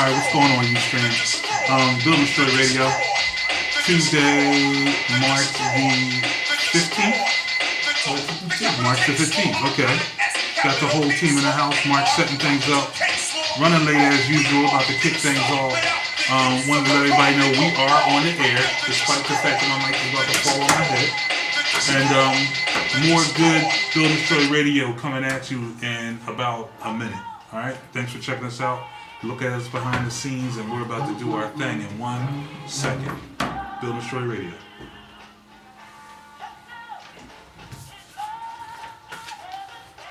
Alright, what's going on, Ustream? Building Destroy Radio. Tuesday, March the 15th? March the 15th, okay. Got the whole team in the house. March setting things up. Running late as usual, about to kick things off. Wanted to let everybody know we are on the air, despite the fact that my mic is about to fall on my head. And more good Building Destroy Radio coming at you in about a minute. Alright, thanks for checking us out. Look at us behind the scenes, and we're about to do our thing in 1 second. Build Destroy Radio.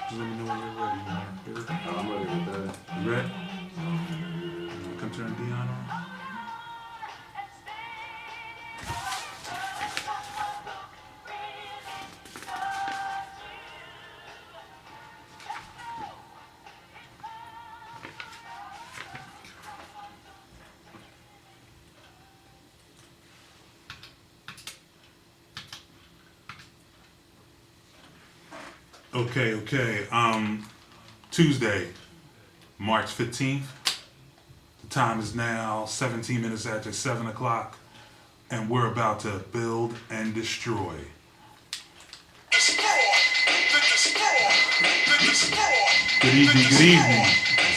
Just let me know when you're ready, man. I'm ready with that. You ready? Come turn Dion on. Okay. Tuesday, March 15th. The time is now 17 minutes after 7 o'clock, and we're about to build and destroy. Good evening.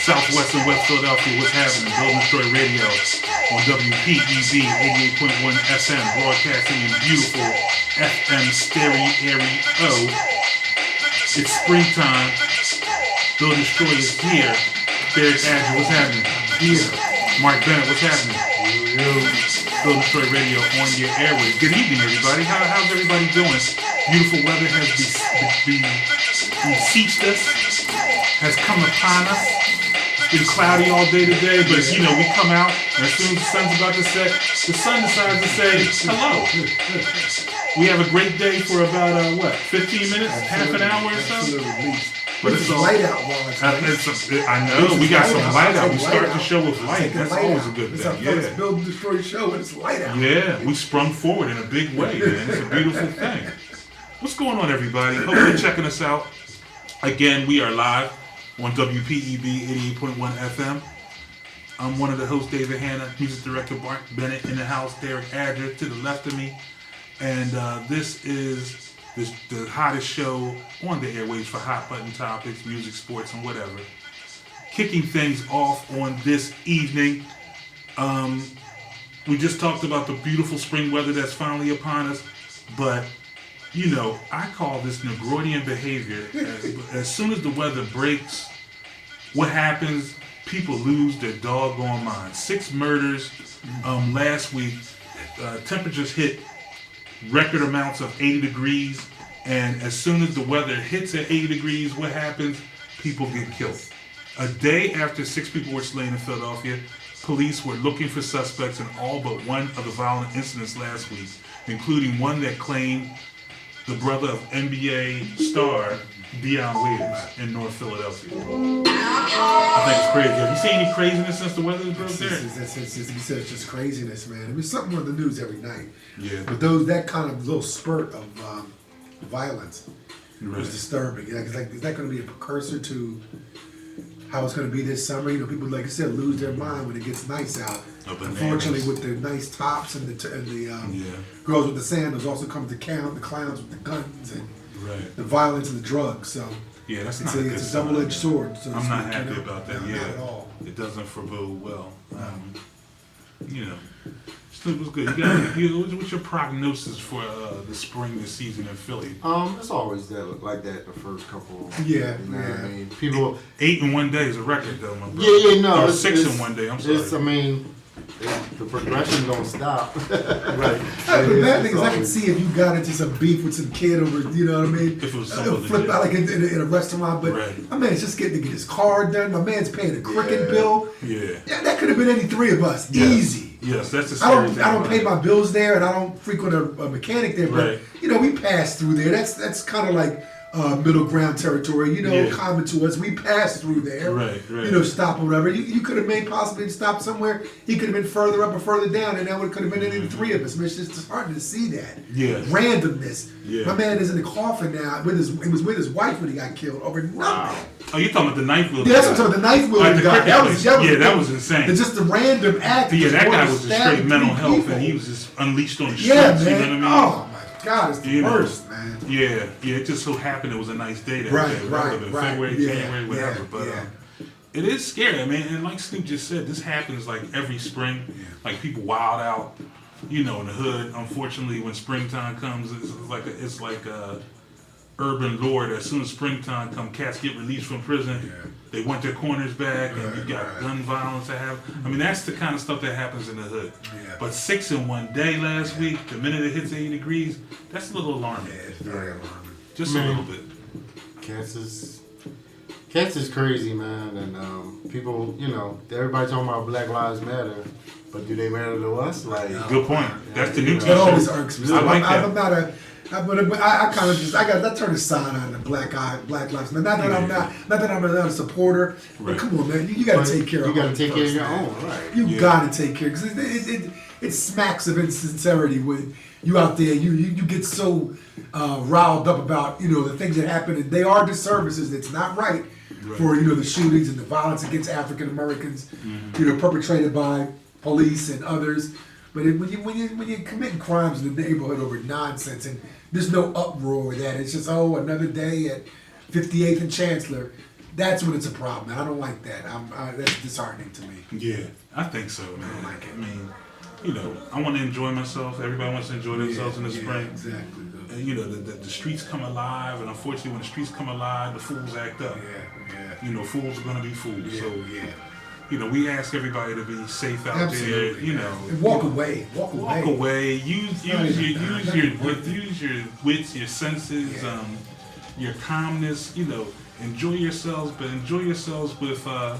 Southwest and West Philadelphia, what's happening? Build and Destroy Radio on WPEB 88.1 FM, broadcasting in beautiful FM stereo. It's springtime. Build and Destroy is here. Derek Adger, what's happening? Here. Mark Bennett, what's happening? Build and Destroy Radio on your airways. Good evening, everybody. How's everybody doing? Beautiful weather has beseeched us, has come upon us. It's been cloudy all day today, but we come out, and as soon as the sun's about to set, the sun decides to say hello. We have a great day for about 15 minutes, half an hour or so. But it's light out while I know we got some light out. We start the show with light. That's always a good thing. Yeah. Build and Destroy show and it's light out. Yeah, we sprung forward in a big way, man. It's a beautiful thing. What's going on, everybody? Hope you're checking us out. Again, we are live on WPEB 88.1 FM. I'm one of the hosts, David Hanna, music director Mark Bennett in the house, Derek Adger to the left of me. And this is the hottest show on the airwaves for hot button topics, music, sports, and whatever. Kicking things off on this evening, we just talked about the beautiful spring weather that's finally upon us, but I call this Negroidian behavior. As soon as the weather breaks, what happens? People lose their doggone minds. 6 murders last week. Temperatures hit record amounts of 80 degrees, and as soon as the weather hits at 80 degrees, what happens? People get killed. A day after 6 people were slain in Philadelphia, police were looking for suspects in all but one of the violent incidents last week, including one that claimed the brother of NBA star Dion Waiters in North Philadelphia. I think it's crazy. Have you seen any craziness since the weather broke there? It's just craziness, man. I mean, something on the news every night. Yeah. But that kind of little spurt of violence was disturbing. Is that going to be a precursor to how it's going to be this summer? People, like I said, lose their mind when it gets nice out. Unfortunately, with the nice tops and the girls with the sandals, also comes the clowns with the guns and the violence and the drugs. So that's it's a double-edged sword. So I'm not happy about that. No, not at all. It doesn't forebode well. It was good. What's your prognosis for the spring this season in Philly? It's always like that the first couple. Yeah. You know what I mean? People 8 in one day is a record, though, my brother. No. Or 6 in one day. I'm sorry. The progression don't stop. Right. The bad thing is I can see if you got into some beef with some kid over, you know what I mean? If it was It'll flip out like in a restaurant, but my man's just getting to get his car done. My man's paying a cricket bill. Yeah, that could have been any 3 of us. Easy. Yes, that's the scary thing. I don't pay my bills there, and I don't frequent a mechanic there, but we pass through there. That's kind of like middle ground territory, Yeah. common to us. We passed through there. Right. Stop or whatever. You could have made possibly stop somewhere. He could have been further up or further down, and that could have been any of the three of us. I mean, it's just disheartening to see that. Yeah. Randomness. Yeah. My man is in the coffin now. He was with his wife when he got killed over nothing. Oh, you talking about the knife wielding? Yeah, that's what I'm talking about. The knife Like wielding the guy. cricket place. That was insane. It's just the random act. Yeah, just that guy wanted to was just stab straight mental three health, people. and he was just unleashed on the streets. Yeah, You man. know what I mean? Oh my God, it's the You know. worst, man. Yeah. It just so happened it was a nice day that Right, day. right, Rather than right. February, Yeah, January, whatever. yeah, But yeah. it is scary, man. And like Snoop just said, this happens like every spring. Yeah. Like people wild out, in the hood. Unfortunately, when springtime comes, it's like a urban lore that as soon as springtime comes, cats get released from prison. Yeah. They want their corners back, and you Right, got right. gun violence that happen. I mean, that's the kind of stuff that happens in the hood. Yeah. But 6 in one day last week, the minute it hits 80 degrees, that's a little alarming. Yeah, it's very alarming. Just Man. a little bit. Cats is crazy, man, and people, everybody talking about Black Lives Matter, but do they matter to us? Like, Good point. That's the new That always t-shirt. irks me. I like that. I'm not a. I kind of just I turn the sign on the Black Lives Matter. Not that I'm not a supporter, Right. but come on, man, you got to take care of. You got to them take care of first, your man. own, right? You Yeah. got to take care because it smacks of insincerity when you out there. You get so riled up about the things that happen, and they are disservices. It's not right for the shootings and the violence against African Americans, perpetrated by police and others. But when you're committing crimes in the neighborhood over nonsense and there's no uproar with that, it's just another day at 58th and Chancellor. That's when it's a problem. And I don't like that. That's disheartening to me. Yeah, I think so, man. I don't like it. I mean, I want to enjoy myself. Everybody wants to enjoy themselves in the spring. Exactly. And, the streets come alive, and unfortunately, when the streets come alive, the fools act up. Yeah. Fools are going to be fools. Yeah. So, Yeah. we ask everybody to be safe out Absolutely. there. And walk away. Walk away. Use not even your that. use Not your even worth it. use your wits, your senses, Yeah. your calmness. Enjoy yourselves, but enjoy yourselves with a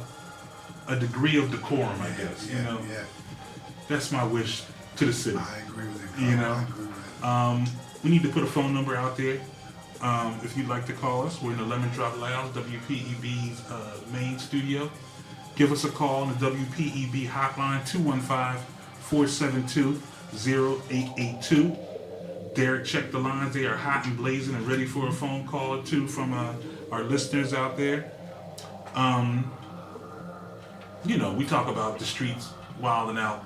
degree of decorum. I guess. Yeah. That's my wish to the city. I agree with it. You know? I agree with that. We need to put a phone number out there. If you'd like to call us, we're in the Lemon Drop Lounge, WPEB's main studio. Give us a call on the WPEB hotline, 215-472-0882. Derek checked the lines. They are hot and blazing and ready for a phone call or two from our listeners out there. We talk about the streets wilding out.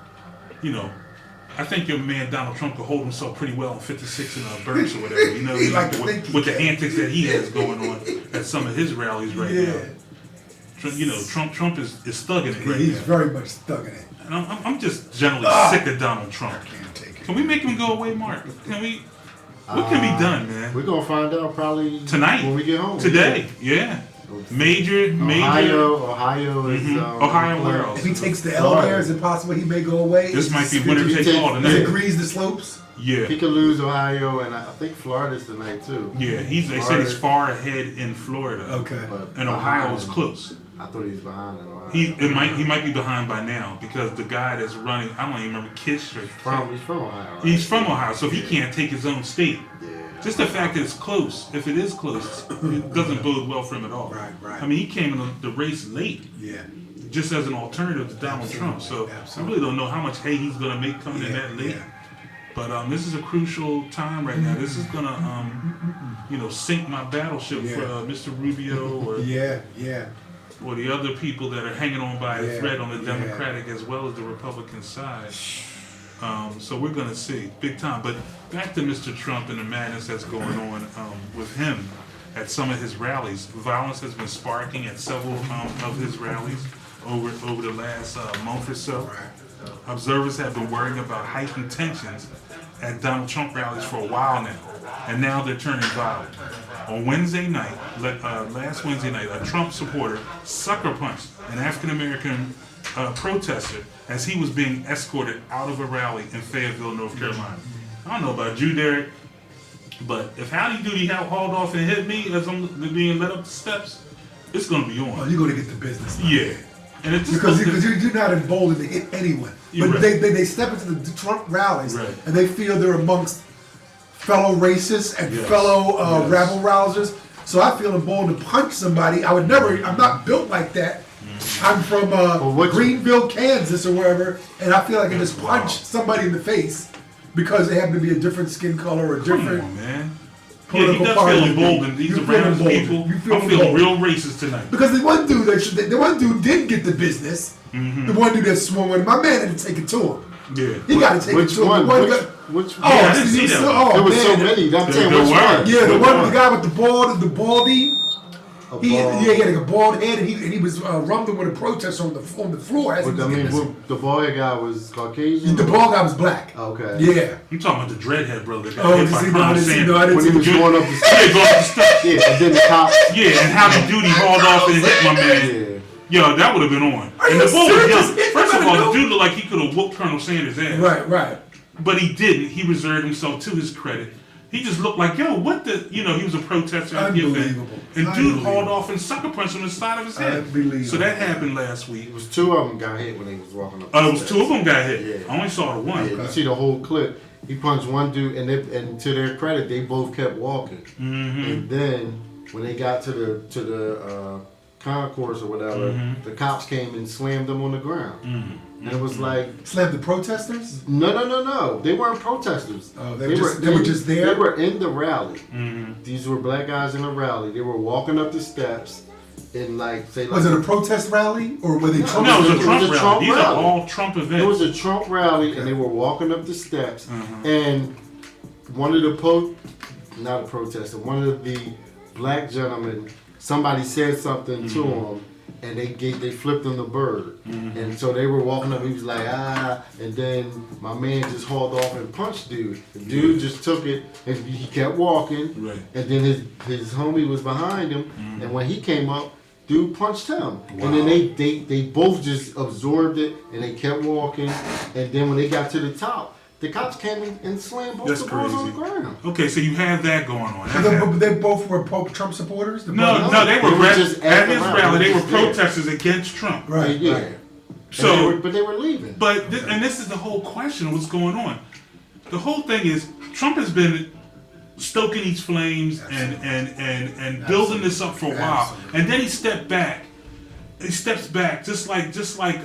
I think your man Donald Trump could hold himself pretty well in 56 and Burks or whatever. He like to think he with the can. antics that he has going on at some of his rallies right now. Trump is thugging it right He's now. very much stuck in it. And I'm just generally sick of Donald Trump. Can't take it. Can we make him go away, Mark? Can we? What can be done, man? We're gonna find out probably Tonight. when we get home. Today, yeah. Major. Ohio is Ohio, where else? If he takes the L there, is it possible he may go away? This might be winner If he take all takes- He tonight. agrees the slopes. Yeah. He could lose Ohio, and I think Florida's tonight too. Yeah, they said he's far ahead in Florida. Okay. But And Ohio is behind- close. I thought he was behind in Ohio. He might be behind by now because the guy that's running, I don't even remember Kish or He's from Ohio. Right? he's from Ohio, so if he can't take his own state, Yeah. just the fact that it's close, if it is close, it doesn't bode well for him at all. Right. I mean, he came in the race late, Yeah. just as an alternative to Donald Trump. So I really don't know how much hay he's going to make coming in that late. Yeah. But this is a crucial time right now. This is going to, sink my battleship Yeah. for Mr. Rubio or Yeah. or the other people that are hanging on by a Yeah, thread on the yeah. Democratic as well as the Republican side. So we're going to see big time. But back to Mr. Trump and the madness that's going on with him at some of his rallies. Violence has been sparking at several of his rallies over the last month or so. Right. Observers have been worrying about heightened tensions at Donald Trump rallies for a while now, and now they're turning violent. On Wednesday night, last Wednesday night, a Trump supporter sucker punched an African-American protester as he was being escorted out of a rally in Fayetteville, North Carolina. I don't know about you, Derek, but if Howdy Doody hauled off and hit me as I'm being led up the steps, it's going to be Oh, on. you're gonna get the business. Yeah. And it's just Because you're not emboldened to hit anyone. You're But right. they step into the Trump rallies Right. and they feel they're amongst fellow racists and Yes. fellow Yes. rabble rousers. So I feel emboldened to punch somebody. I'm not built like that. I'm from Greenville, Kansas, or wherever, and I feel like I can just punch somebody in the face because they happen to be a different skin color or a different. Come on, man. Yeah, he political does party. feel emboldened. He's You feel around his emboldened. people. You feel I'm feeling emboldened. real racist tonight. Because the one dude did get the business. The one dude that swung with him, my man had to take it to him. Yeah. He got to take Which it to one? him. The one Which oh, I didn't see that one. There was so man. many. I'm saying there which were. one? Yeah, Good the one. guy with the baldy. A He ball. had like a bald head, and he was rumbling with a protester on the floor as he was I getting mean, this. the boy guy was Caucasian. The bald guy was black. Okay. Yeah. I'm talking about the dreadhead brother that got Oh, hit you by see, no, Colonel I didn't see, Sanders. no, I didn't When see he was the going up the Yeah, stairs. going up the steps. Yeah, and then the cops. Yeah, and how the duty hauled off and hit my man. Yeah. Yo, that would have been on. Are And you the bull was serious? young. It's First of not all, a the dude looked like he could have whooped Colonel Sanders' ass. Right. But he didn't. He reserved himself to his credit. He just looked like, yo, what the, he was a protester at the event. Unbelievable. And dude Unbelievable. hauled off and sucker punched him in the side of his head. Unbelievable. So that happened last week. It was two of them got hit when they was walking up. It was two of them got hit. Yeah. I only saw the one. Yeah, you see the whole clip. He punched one dude, and to their credit, they both kept walking. Mm-hmm. And then when they got to the concourse or whatever, the cops came and slammed them on the ground. And it was like, Slammed the protesters? no. They weren't protesters. Oh, they were just there? They were in the rally. These were black guys in a rally. They were walking up the steps and Was it a protest rally? Or were they Trump? No, it was a It was Trump a rally. Trump These are rally. all Trump events. It was a Trump rally, and they were walking up the steps, and one of the not a protester, one of the black gentlemen, somebody said something to him, and they flipped him the bird, and so they were walking up. He was like and then my man just hauled off and punched dude. The dude just took it, and he kept walking, Right. and then his homie was behind him, and when he came up, dude punched him, and then they both just absorbed it, and they kept walking, and then when they got to the top, the cops came in and slammed both That's the boys on the crazy. ground. Okay, so you have that going on. That happened. They both were Trump supporters? No, they were just at his around. rally. They were Just there. protesters against Trump. Right, Yeah. right. So, But they were leaving. and this is the whole question of what's going on. The whole thing is Trump has been stoking these flames and building this up for a while, Absolutely. and then he stepped back. He steps back, just like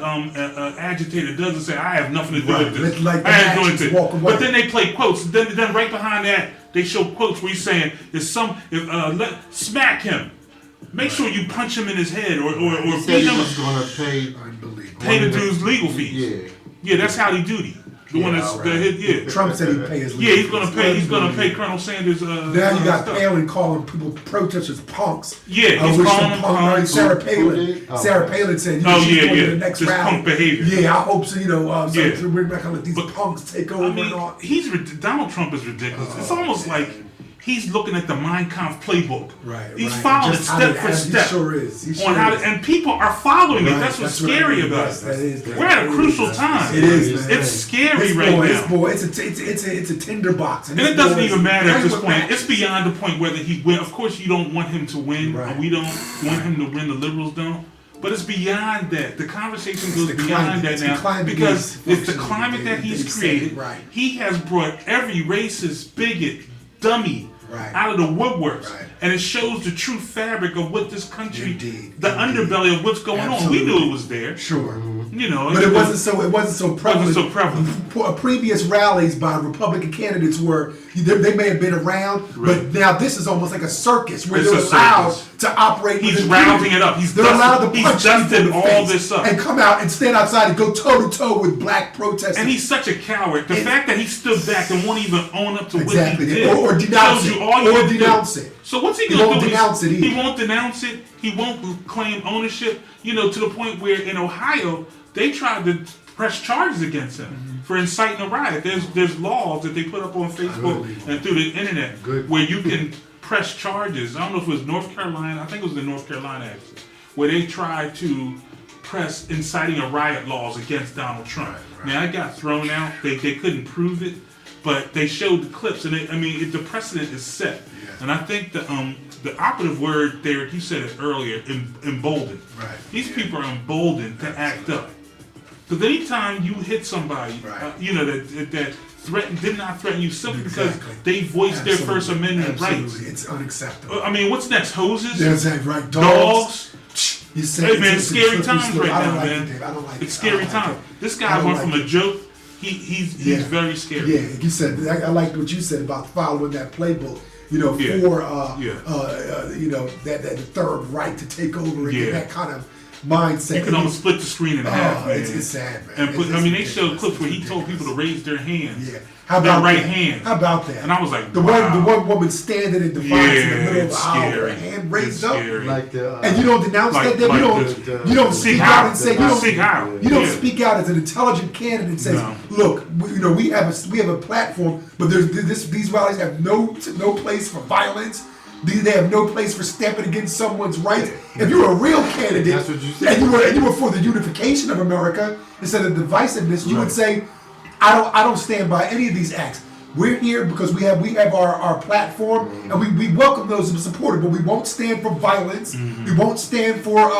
an agitator does, and say, "I have nothing to do Right, with this. like I have the nothing to actions do." walk away. But then they play quotes. Then right behind that, they show quotes where he's saying, smack him. Make sure you punch him in his head or He said beat he him. was going to pay. Unbelievable. Pay the dude's legal fees. Yeah. Yeah, that's how he duty. The one that's yeah. Trump said he'd pay his Yeah, he's gonna fees. pay. He's gonna pay Colonel Sanders. Now you got stuff. Palin calling people protesters punks. Yeah, he's which calling the them punk- punks. Sarah Who Palin. did? Oh. Sarah Palin said, Oh, she's yeah, going yeah. to the next This rally. punk behavior. Yeah, I hope so. So Yeah. we're not gonna let these But- punks take over I mean, and all. Donald Trump is ridiculous. It's almost like he's looking at the Mein Kampf playbook. Right, He's right. following it Just how step to for act. step. He sure is. He sure on how is. to, and people are following it. Right, That's what's what I scary mean. about Yes, it. that is- We're at a crucial time. It is, man. It's scary It's right boy, now. It's a tinderbox. And it doesn't even matter at this point. Right. It's beyond the point whether he win. Of course, you don't want him to win. Right. We don't want him to win. The liberals don't. But it's beyond that. The conversation goes the beyond climate. that It's the now climate because he's it's the functioning climate in. that he's They say created. it right. He has brought every racist, bigot, dummy Right. out of the woodworks, Right. and it shows the true fabric of what this country, Indeed. the underbelly of what's going on. We knew it was there. Sure. You know, But it wasn't so prevalent. so prevalent. Previous rallies by Republican candidates were they may have been around, Right. but now this is almost like a circus where It's they're a allowed circus. to operate. He's with rounding impunity. it up. They're allowed to He's punch dusted people in the all face this up. and come out and stand outside and go toe to toe with black protesters. And he's such a coward. The fact that he stood back and won't even own up to Exactly. what he did, Or denounce shows it. you all you Or have to do. denounce it. So what's he He gonna won't do? denounce it He either. won't denounce it. He won't claim ownership. You know, to the point where in Ohio they tried to press charges against him for inciting a riot. There's laws that they put up on Facebook and through the internet where you can press charges. I don't know if it was North Carolina. I think it was in North Carolina actually, where they tried to press inciting a riot laws against Donald Trump. Now it got thrown out. They couldn't prove it, but they showed the clips, and the precedent is set. And I think the operative word there, he said it earlier, emboldened. Right. These people are emboldened to act up. Because anytime you hit somebody, Right. that did not threaten you simply because Exactly. they voiced their First Absolutely. Amendment Absolutely. rights. It's unacceptable. I mean, what's next? Hoses? That's right. Dogs? You say Hey man, it's scary slippery times slope. right I don't now, like man. it, Dave. I don't like It's it. scary I don't like times. it. This I guy don't went like from it. a joke. He's Yeah. very scary. Yeah, you said I like what you said about following that playbook. You know, Yeah. for Yeah. you know that third right to take over and Yeah. that kind of mindset. You can almost split the screen in half, man. It's sad, man. And put, It's I mean, they showed ridiculous. clips where he It's told people to ridiculous. raise their hands. Yeah. How Their about right that? hand. How about that? And I was like, the wow. one woman standing in defiance in the middle of it's the aisle, scary. her hand It's raised up. scary. Like the And you don't denounce Like- that. Then like you don't Sig speak Heil. out and say you don't Sig Heil. You don't Yeah. speak out as an intelligent candidate and says, No. "Look, we have a platform, but these rallies have no place for violence. They have no place for stepping against someone's rights. If you're a real candidate, That's what you said. and you were for the unification of America instead of divisiveness, you would say, I don't stand by any of these acts. We're here because we have our platform, and we welcome those who support it, but we won't stand for violence. Mm-hmm. We won't stand for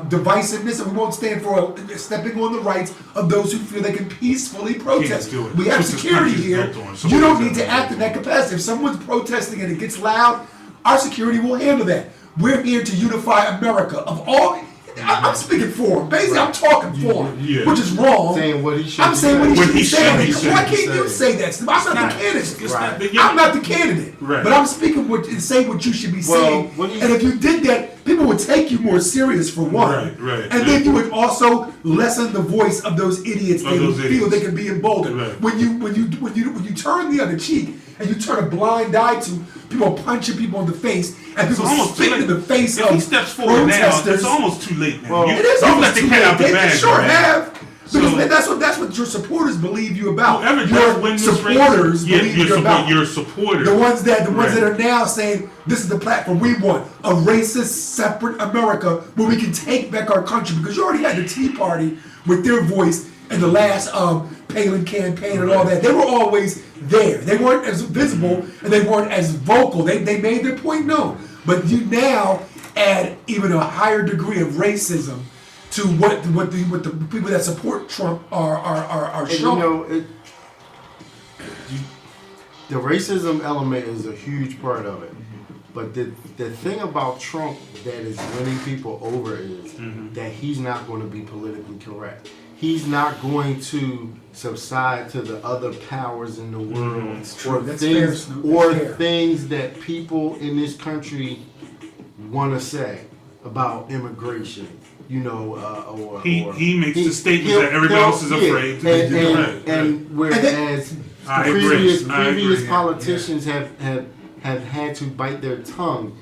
divisiveness, and we won't stand for stepping on the rights of those who feel they can peacefully protest. do it. We have That's what this security country's here. built on. You Somebody's don't need to built act in that capacity. If someone's protesting and it gets loud, our security will handle that. We're here to unify America. Of all, I'm speaking for him. Basically, I'm talking for him, Yeah. which is wrong. saying what he should. I'm saying what he What should be he should saying. be saying. Why can't you say that? I'm not the candidate. It's Right. not the- I'm not the candidate. Right. But I'm speaking and saying what you should be Well, saying. what do you- And if you did that, people would take you more serious for one. Right, And then you would also lessen the voice of those idiots. Of They those would feel idiots. they can be emboldened. Right. When you turn the other cheek and you turn a blind eye to people punching people in the face and It's people almost too spitting late. in the face If of he steps forward now, protesters. it's almost too late now. Well, You- It is you almost let the too cat late. out the They bag, sure man. have. Because So- that's what your supporters believe you about. Whoever does Your win this supporters race, yeah, believe you about. your supporters. The ones that Right. are now saying this is the platform we want, a racist, separate America where we can take back our country. Because you already had the Tea Party with their voice in the last Palin campaign and all that. They were always there. They weren't as visible and they weren't as vocal. They made their point known. But you now add even a higher degree of racism to what the people that support Trump are And showing. you know, the racism element is a huge part of it. But the thing about Trump that is winning people over is that he's not going to be politically correct. He's not going to subside to the other powers in the world or That's things fair, Snoop. or That's fair. things that people in this country want to say about immigration. You know, or He makes the statements he'll- that everybody he'll- else is afraid to and, do. and, Right, and whereas I agree. previous I agree, previous yeah. politicians have had to bite their tongue.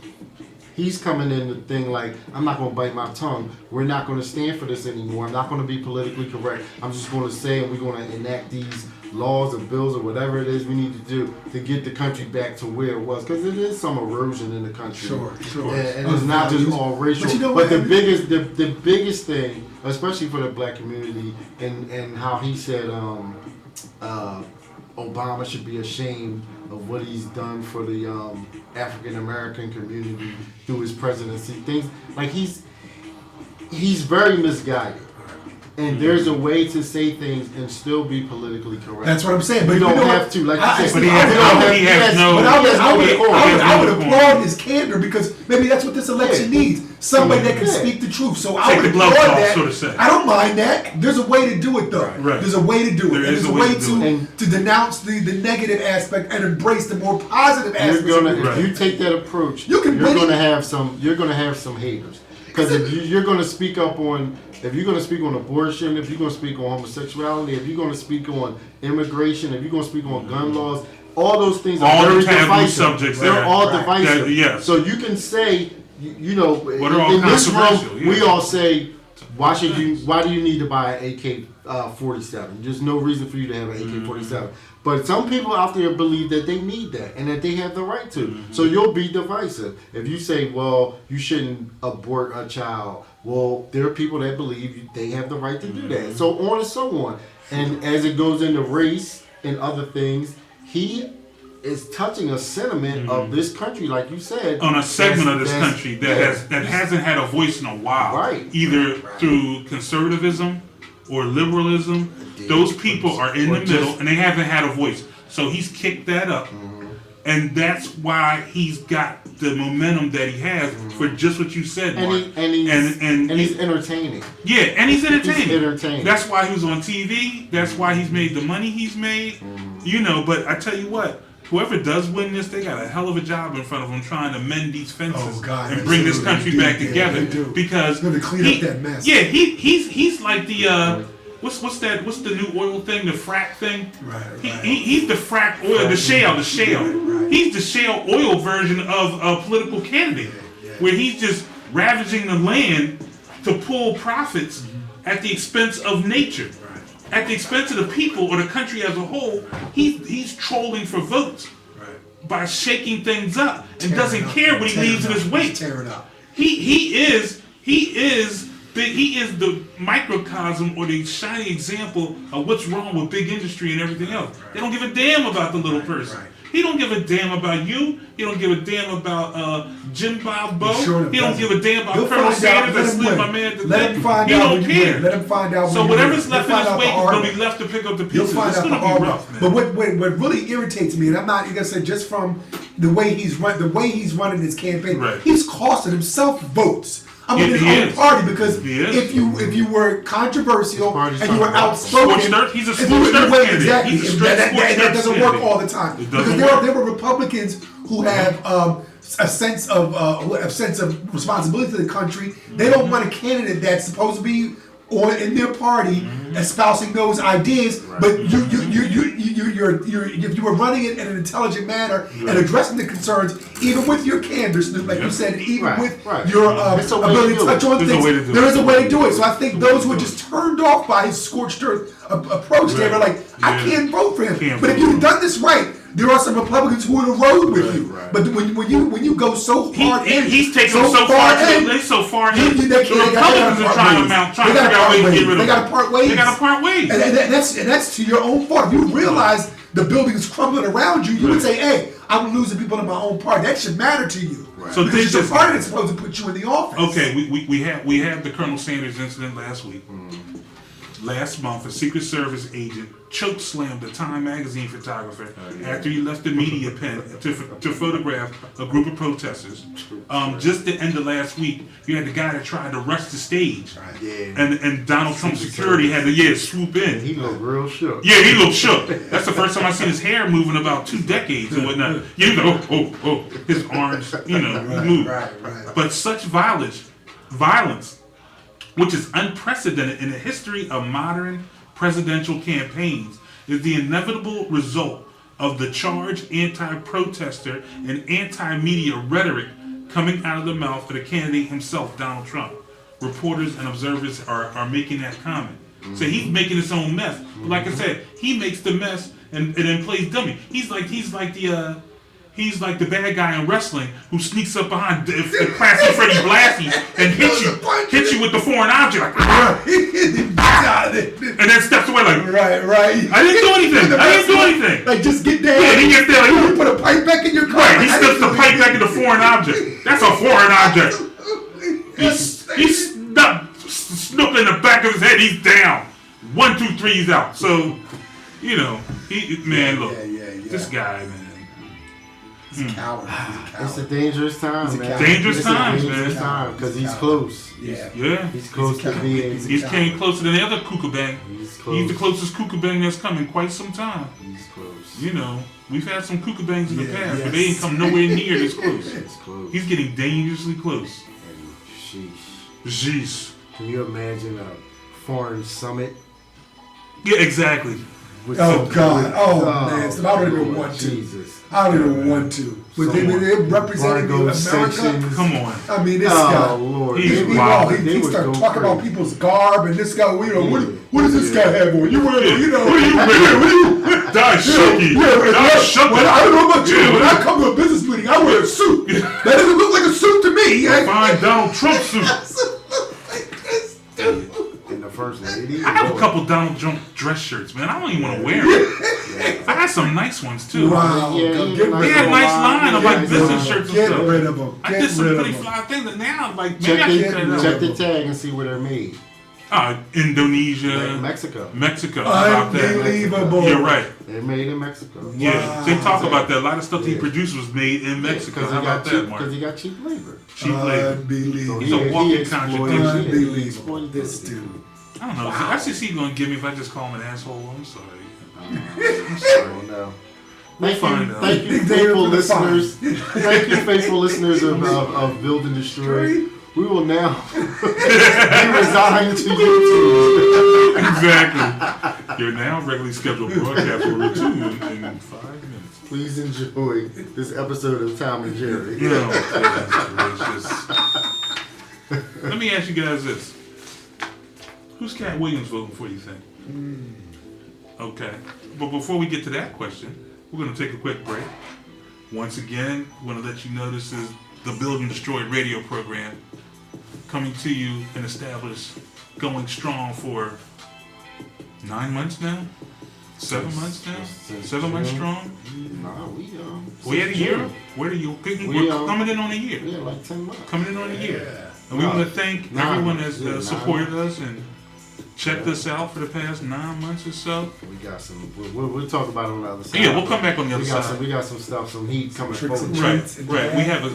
He's coming in the thing like, I'm not going to bite my tongue. We're not going to stand for this anymore. I'm not going to be politically correct. I'm just going to say, and we're going to enact these laws or bills or whatever it is we need to do to get the country back to where it was. Because it is some erosion in the country. Sure. And it's not just all racial. But you know but what? the biggest thing, especially for the black community, and how he said Obama should be ashamed of what he's done for the African American community through his presidency. Things like he's very misguided. And there's a way to say things and still be politically correct. That's what I'm saying. But you don't know have what? to, like I- you said. But he has no. But I would point. applaud his candor because maybe that's what this election Yeah. needs. Somebody that can Yeah. speak the truth. So I Take would the gloves applaud off, that. so to say. I don't mind that. There's a way to do it though. Right. There's a way to do it. There And is there's a way to do it. to denounce the negative aspect and embrace the more positive aspects. You're gonna of it. if you take that approach, You can you're win gonna it. have some haters. Because if you're gonna speak up on if you're gonna speak on abortion, if you're gonna speak on homosexuality, if you're gonna speak on immigration, if you're gonna speak on gun laws, all those things All are the very taboo divisive. subjects They're that- all right. divisive. That- yes. So you can say, you know, they're all in this room, controversial, yeah. we all say, why do you need to buy an AK-47? There's no reason for you to have an AK-47. But some people out there believe that they need that and that they have the right to. So you'll be divisive. If you say, well, you shouldn't abort a child, well, there are people that believe they have the right to do that. So on and so on. And as it goes into race and other things, he is touching a sentiment of this country, like you said. On a segment of this that's- country yeah. that hasn't had a voice in a while, Right. either through conservatism or liberalism, those people are in the middle and they haven't had a voice. So he's kicked that up. And that's why he's got the momentum that he has for just what you said, Mark. And he's entertaining. Yeah, and he's entertaining. He's entertaining. That's why he was on TV. That's why he's made the money he's made. You know, but I tell you what, whoever does win this, they got a hell of a job in front of them trying to mend these fences and bring this country back together. Because they're gonna clean up that mess. Yeah, he's like the what's the new oil thing, the frack thing? Right. He's the frack oil, the shale. Right. He's the shale oil version of a political candidate, where he's just ravaging the land to pull profits at the expense of nature. At the expense of the people or the country as a whole, he's trolling for votes by shaking things up and doesn't care what he leaves in his wake. Tearing up. He is big. He is the microcosm or the shining example of what's wrong with big industry and everything else. They don't give a damn about the little person. He don't give a damn about you. He don't give a damn about Jim Bob Bo. He don't give a damn about Colonel Sanders that slid my man to Let him find he out. don't care. Let him find out. So whatever's left in his wake is going to be left to pick up the pieces. You'll find it's out going the to hard be rough, man. But what really irritates me, and I'm not gonna say just from the way he's running his campaign, he's costing himself votes. I mean, his own party, because if you were controversial and you were outspoken, he's a scorched earth candidate. Exactly, He's a straight that doesn't work all the time. Because work. there were Republicans who have a sense of responsibility to the country. They don't want a candidate that's supposed to be in their party espousing those ideas, but if you were running it in an intelligent manner and addressing the concerns, even with your candor, Snoop, like you said, and even with your ability to touch on things, there is a way to do it. So I think those who are just turned off by his scorched earth approach, they were like, I can't vote for him. But if you've done this right, there are some Republicans who are in the road with you. But when you go so hard he's taking so far in. The Republicans are trying to figure out ways to get rid of him. They got to part ways. They got to part ways. And that's to your own fault. If you realize the building is crumbling around you, you would say, hey, I'm losing people in my own party. That should matter to you. So this is your party that's supposed to put you in the office. Okay, we had the Colonel Sanders incident last week. Last month, a Secret Service agent chokeslammed a Time magazine photographer after he left the media pen to photograph a group of protesters. Just the end of last week, you had the guy that tried to rush the stage, and Donald Trump's security had to swoop in. He looked real shook. Yeah, he looked shook. That's the first time I seen his hair move in about 2 decades and whatnot. His arms, moved. Right. But such violence, which is unprecedented in the history of modern presidential campaigns, is the inevitable result of the charged anti-protester and anti-media rhetoric coming out of the mouth of the candidate himself, Donald Trump. Reporters and observers are making that comment. So he's making his own mess. But like I said, he makes the mess and then plays dummy. He's like the bad guy in wrestling who sneaks up behind classy Freddie Blassie and hits you with the foreign object, and then steps away like, right. I didn't do anything. Like, just get down. Yeah, he gets there like, you put a pipe back in your car. Right, he slips the pipe back in the foreign object. That's a foreign object. He's snooping in the back of his head. He's down. 1, 2, 3, he's out. So, this guy, man. He's a coward. It's a dangerous time, man. Dangerous times, man. Because he's close. Yeah. He's close to being. He's came closer than the other Kookaburra. He's close. He's the closest Kookaburra that's come in quite some time. He's close. We've had some Kookaburras in the past, but they ain't come nowhere near this close. It's close. He's getting dangerously close. And Jeez. Can you imagine a foreign summit? Yeah, exactly. God. Man. So I don't even want to. Jesus. I don't even want to. But they representing America. Sections. Come on. I mean, this guy. Lord. He's He started talking about people's garb, and this guy, what does this guy have on? You wearing, What are you wearing? That's shaky. I don't know about you. When I come to a business meeting, I wear a suit. That doesn't look like a suit to me. Fine Donald Trump suit. And the first lady. I have a couple Donald Trump dress shirts, man. I don't even want to wear them. I got some nice ones too. Wow. Yeah, They had a nice line of like business shirts and Get stuff. rid of them. I did some pretty fly things, and now like maybe Check I should cut it out. the tag and see where they're made. Indonesia, Like Mexico. Mexico. How about that? Unbelievable. You're right. They're made in Mexico. Yeah, they talk Wow. about that. A lot of stuff he Yeah. produced was made in Mexico. Because How about that, Mark? Because he got cheap labor. Cheap labor. Unbelievable. He's a walking exploited- contradiction. he Unbelievable. exploited This this dude. I don't know. Is the FCC going to give me if I just call him an asshole? I'm sorry. I'm sorry. No. We'll Thank find you, out. thank you, Big day faithful for the listeners. Thank you, faithful listeners of Build and Destroy. We will now be resigned to YouTube. Exactly. Your now regularly scheduled broadcast will resume in 5 minutes. Please enjoy this episode of Tom and Jerry. No, goodness gracious. Let me ask you guys this. Who's Cat Williams voting for, you think? Okay. But before we get to that question, we're going to take a quick break. Once again, I want to let you know this is the Build and Destroy radio program coming to you and established, going strong for 9 months now? 7 months now? Since 7 months June. strong? Nah, We had a year? Where are you? We're coming in on a year. Yeah, like 10 months. Coming in on a year. And we want to thank everyone that's supported us and checked us out for the past 9 months or so. We got some. We'll talk about it on the other side. Yeah, we'll come back on the other side. We got some stuff, some heat coming Tricks and forward. treats. Right.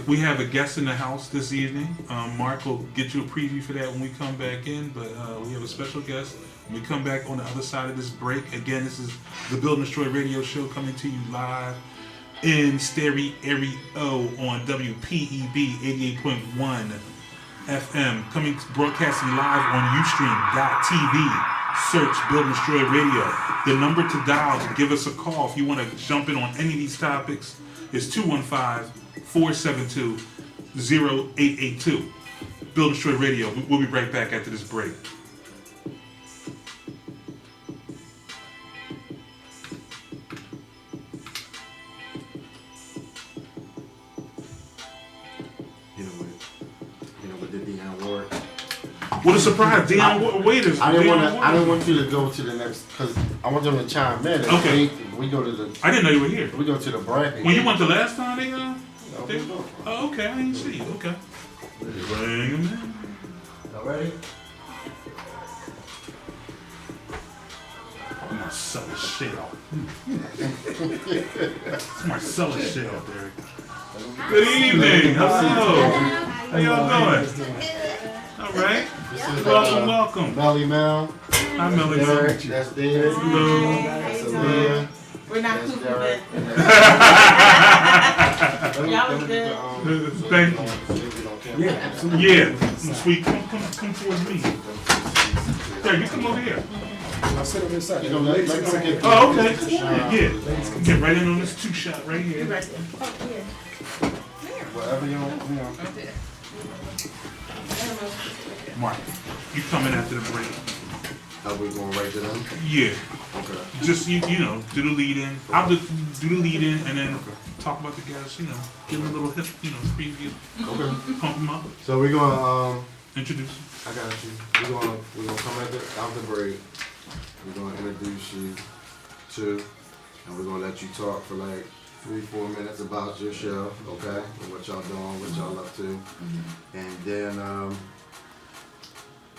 We have a guest in the house this evening. Mark will get you a preview for that when we come back in. But we have a special guest. When we come back on the other side of this break, again, this is the Build and Destroy radio show coming to you live in stereo on WPEB 88.1 FM, broadcasting live on Ustream.tv. Search Build and Destroy Radio. The number to dial to give us a call if you want to jump in on any of these topics is 215-472-0882. Build and Destroy Radio. We'll be right back after this break. What a surprise, Deion Waiters. I didn't want you to go to the next because I want them to chime in. Okay. We go to the. I didn't know you were here. We go to the bracket. When you went the last time, Oh, okay, I didn't see you. Okay. Bring him in. Y'all ready? I'm gonna sell this shit out. I'm gonna sell this shit out there. Good evening. Hello. How y'all doing? All right. Welcome. Melly Mel. Hi, Melly Mel. Derek. That's David. Hello. That's Aaliyah. We're not That's cool Derek. Y'all was good. Thank you. Yeah, absolutely. Yeah. Sweet. Come towards me. There, you come over here. I'll sit on this side. You know, let's get. Oh, okay. Yeah. Get right in on this 2-shot right here. Whatever you know. Mark, you coming after the break? Are we going right to them? Yeah. Okay. Just you know, do the lead in. I'll do the lead in and then talk about the guys. You know, give them a little hip, preview, Okay. pump them up, So we're gonna introduce. I got you. We're gonna come after break. We're gonna introduce you to, and we're gonna let you talk for like 3-4 minutes about your show, okay? And what y'all doing, what y'all up to,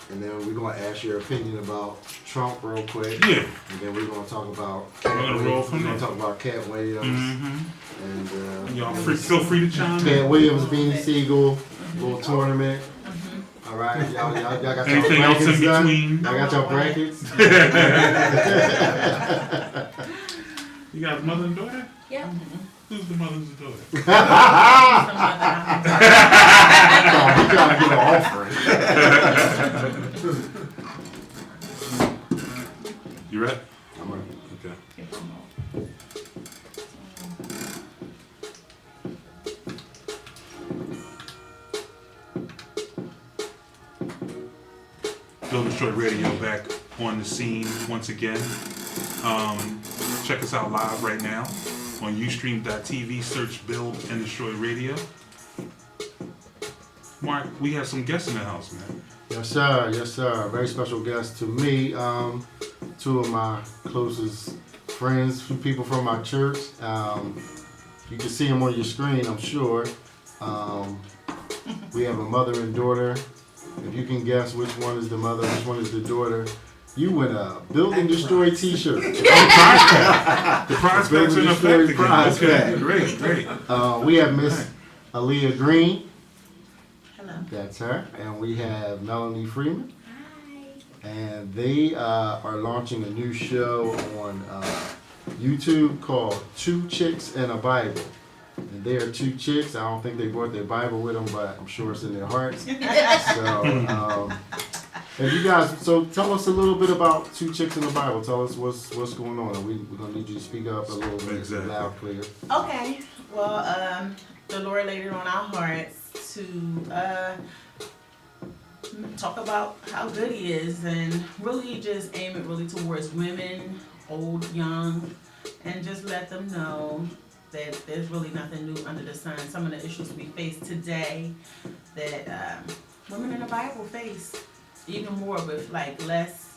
and then we're gonna ask your opinion about Trump real quick. Yeah. And then we're gonna talk about. We're gonna roll from We're there. gonna talk about Cat Williams Mm-hmm. and Y'all feel free to chime Cat in. Williams, Beanie Siegel, little tournament. All right, y'all got your Anything else in brackets done? between? Y'all got your brackets? You got mother and daughter? Yeah. Who's the mother and the daughter? We trying to get an offering. You ready? I'm ready. Okay. Build and Destroy Radio back on the scene once again. Check us out live right now on Ustream.tv. Search Build and Destroy Radio. Mark, we have some guests in the house, man. Yes, sir. Yes, sir. Very special guest to me. Two of my closest friends, two people from my church. You can see them on your screen, I'm sure. We have a mother and daughter If you can guess which one is the mother, which one is the daughter, you win a Build and Destroy T-shirt. Oh, prize pack. The prize Build pack's and in Destroy effect prize again. Okay, pack. great. We have Miss Aaliyah Green. Hello. That's her. And we have Melanie Freeman. Hi. And they are launching a new show on YouTube called Two Chicks and a Bible. And they are two chicks. I don't think they brought their Bible with them, but I'm sure it's in their hearts. So, and you guys, so tell us a little bit about Two Chicks in the Bible. Tell us what's going on. We're gonna need you to speak up a little bit, Exactly. loud, clear. Okay. Well, the Lord laid it on our hearts to talk about how good He is, and really just aim it really towards women, old, young, and just let them know that there's really nothing new under the sun. Some of the issues we face today that women in the Bible face, even more with like less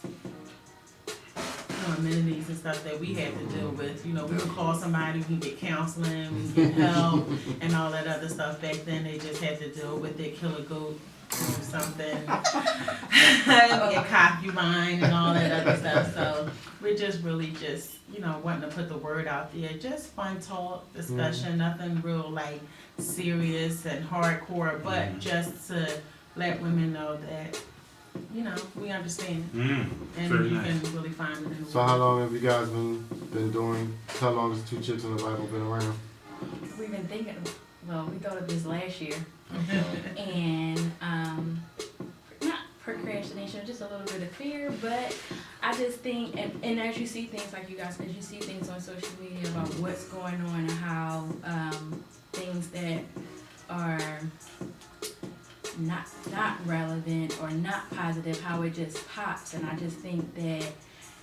amenities and stuff that we have to deal with. You know, we can call somebody, we can get counseling, we can get help, and all that other stuff. Back then, they just had to deal with it, kill a goat, do something, get concubine, and all that other stuff. So we're just really just, you know, wanting to put the word out there. Just fun talk, discussion, nothing real like serious and hardcore, but just to let women know that, you know, we understand. And Very you nice. can really find it in the So how long have you guys been doing? How long has Two Chicks in the Bible been around? We've been thinking, well, we thought of this last year. And not procrastination, just a little bit of fear, but I just think, and as you see things like you guys, as you see things on social media about what's going on and how things that are not relevant or not positive, how it just pops. And I just think that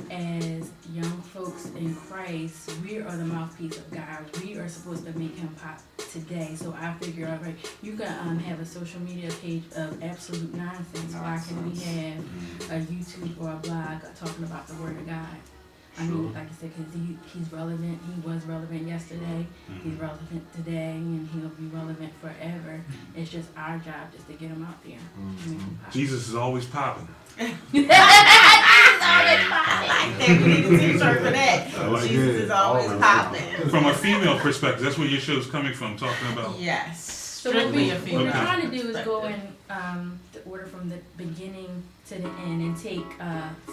as young folks in Christ, we are the mouthpiece of God. We are supposed to make Him pop today. So I figure, all right, you can have a social media page of absolute nonsense. Why can we have a YouTube or a blog talking about the Word of God? I mean, like I said, because he's relevant. He was relevant yesterday. He's relevant today, and he'll be relevant forever. It's just our job just to get him out there. And make him pop. Jesus is always popping. I think we need a t-shirt for that. like Jesus it. is always Always popping. From a female perspective, that's where your show's coming from, talking about. Yes. So what Strictly a we're female. trying to do is go perspective. in the order from the beginning to the end and take,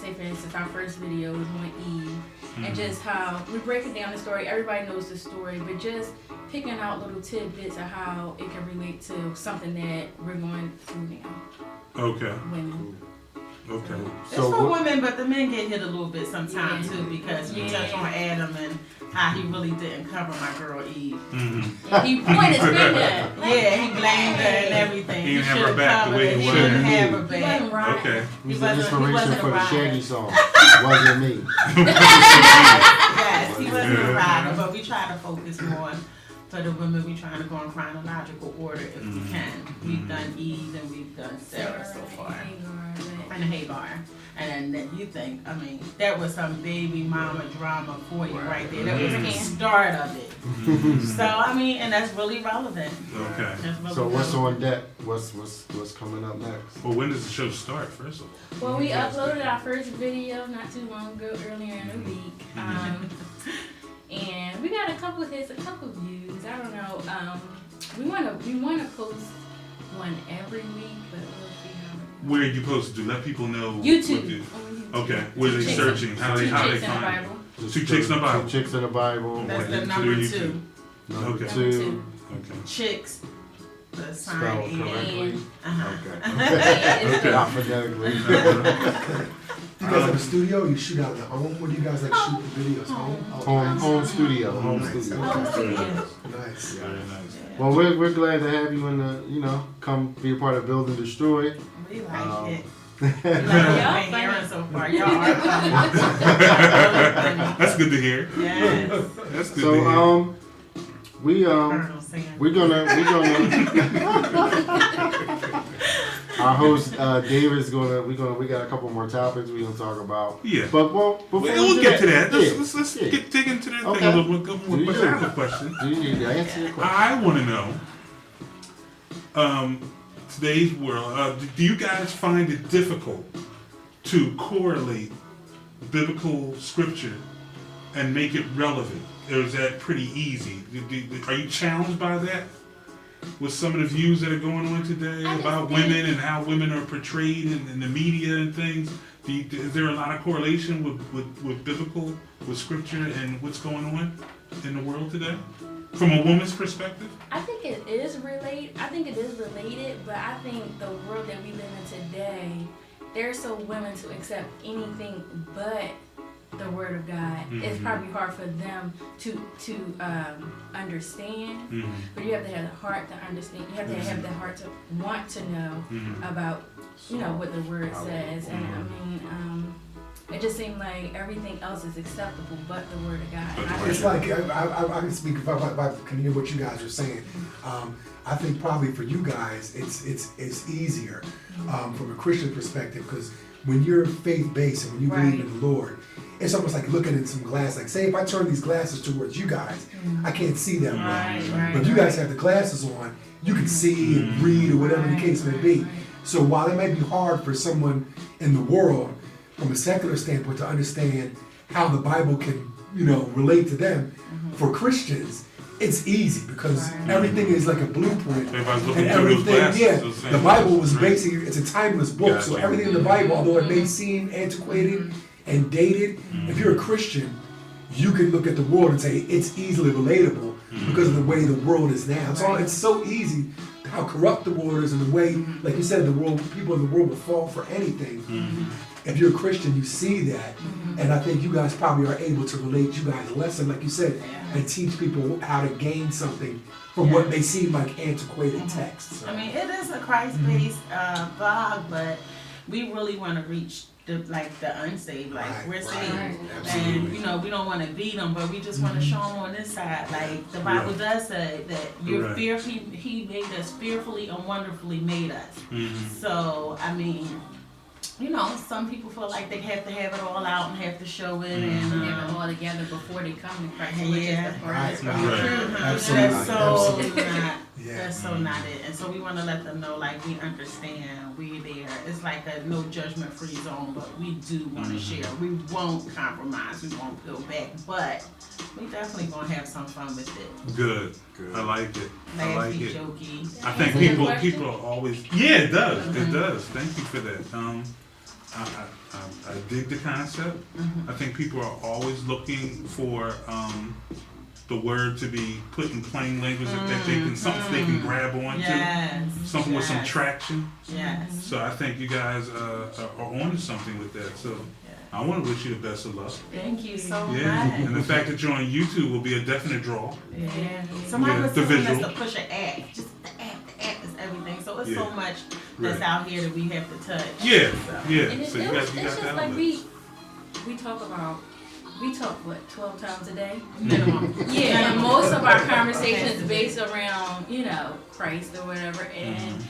say for instance, our first video was on Eve, and just how we break it down the story. Everybody knows the story, but just picking out little tidbits of how it can relate to something that we're going through now, Okay. women. Okay. It's So for what- women, but the men get hit a little bit sometimes Yeah. too, because you Yeah. touch on Adam and how he really didn't cover my girl Eve. And he pointed his finger. Yeah, he blamed her and everything. He didn't have her should've back the covered way it. he He wanted didn't her. have her He back. wasn't right. Okay. He's He the wasn't inspiration a for the rider. Shaggy song. Wasn't me. Yes, he wasn't a Yeah. rider, but we try to focus more for the women. We trying to go in chronological order if we can. We've done Eve and we've done Sarah so far. And Hagar. And then you think, I mean, that was some baby mama drama for you right there. That was the start of it. So, I mean, and that's really relevant. Okay. That's really So what's relevant. on deck? What's coming up next? Well, when does the show start, first of all? Well, we uploaded our first video not too long ago, earlier in the week. And we got a couple hits, a couple views. I don't know. We wanna post one every week, but we'll see how. Where are you supposed to do? Let people know. what YouTube. you- On YouTube. Okay. Where they Chicks- searching? How they Two how they Chicks in the find it? Bible. Two Chicks in the Bible. Two Chicks in the Bible. That's the Okay. number YouTube. 2. Number Okay. Number two. two. Okay. Chicks. The sign Spelled and. correctly. Uh-huh. It's Not phonetically. You guys have a studio? You shoot out in the home? Where do you guys like shoot the videos? Home? Oh, Home studio. Home Nice. studio. Nice. Very nice. Well, we're glad to have you in the, come be a part of Build and Destroy. We like Um, it. We like what we've been hearing so far. Y'all are funny. That's good to hear. Yes. That's good to So hear. Colonel Sanders. we're gonna our host David's we got a couple more topics we're gonna talk about. Yeah. But before We'll get to that. Yeah. Let's Yeah. dig into that Okay. thing a little bit more. Do But you? I have a question. Do you need to answer your question? I want to know, today's world, do you guys find it difficult to correlate biblical scripture and make it relevant? Or is that pretty easy? Are you challenged by that? With some of the views that are going on today I about just think- women and how women are portrayed in the media and things? Is there a lot of correlation with biblical, with scripture and what's going on in the world today? From a woman's perspective? I think it is related. But I think the world that we live in today, they're so willing to accept anything but the word of God. It's probably hard for them to understand. But you have to have the heart to understand. You have to have the heart to want to know about, what the word says. And I mean, it just seemed like everything else is acceptable but the word of God. And I It's think- like I can speak about what you guys are saying. I think probably for you guys, it's easier from a Christian perspective, because when you're faith based and when you believe in the Lord, it's almost like looking in some glass. Like, say if I turn these glasses towards you guys, I can't see them well. Right, But if you guys have the glasses on, you can see and read or whatever the case may be. So while it might be hard for someone in the world from a secular standpoint to understand how the Bible can, relate to them, for Christians, it's easy because everything is like a blueprint. Everybody's looking And through those everything, glasses. the Bible was basically, it's a timeless book. So Gotcha. everything in the Bible, although it may seem antiquated and dated, if you're a Christian, you can look at the world and say it's easily relatable because of the way the world is now. So it's so easy how corrupt the world is, and the way, like you said, the world, people in the world will fall for anything. If you're a Christian, you see that, and I think you guys probably are able to relate you guys a lesson, like you said, and teach people how to gain something from what may seem like antiquated texts. I mean, it is a Christ-based blog, but we really want to reach the unsaved. Like, Right, we're right, saved, absolutely. and we don't want to beat them, but we just want to show them on this side. Like the Bible does say that you're Right. fearfully. He made us fearfully and wonderfully made us. So I mean, some people feel like they have to have it all out and have to show it, and have it all together before they come to Christ, which is Yeah. the furthest from the Right. truth. Absolutely. That's so Absolutely. not. Yeah. That's so not it. And so we want to let them know, like, we understand, we're there. It's like a no judgment free zone, but we do want to share. We won't compromise. We won't go back, but we definitely gonna have some fun with it. Good. I like it. I Laugh, like be it. jokey. I think Answer your question? people are always. Yeah, it does. It does. Thank you for that. I dig the concept. I think people are always looking for the word to be put in plain language that they can something they can grab onto, Yes. something with some yes, traction. Yes. So I think you guys are onto something with that. So I want to wish you the best of luck. Thank you so Yeah, much. and the fact that you're on YouTube will be a definite draw. Yeah. Somebody Yeah, was the telling us visual. to push an app. Just the app is everything. So it's Yeah. so much that's Right. out here that we have to touch. Yeah, So. yeah. And it's, So you it's got just that like element. we talk what 12 times a day. Minimum. Yeah, and most of our conversations based around Christ or whatever. And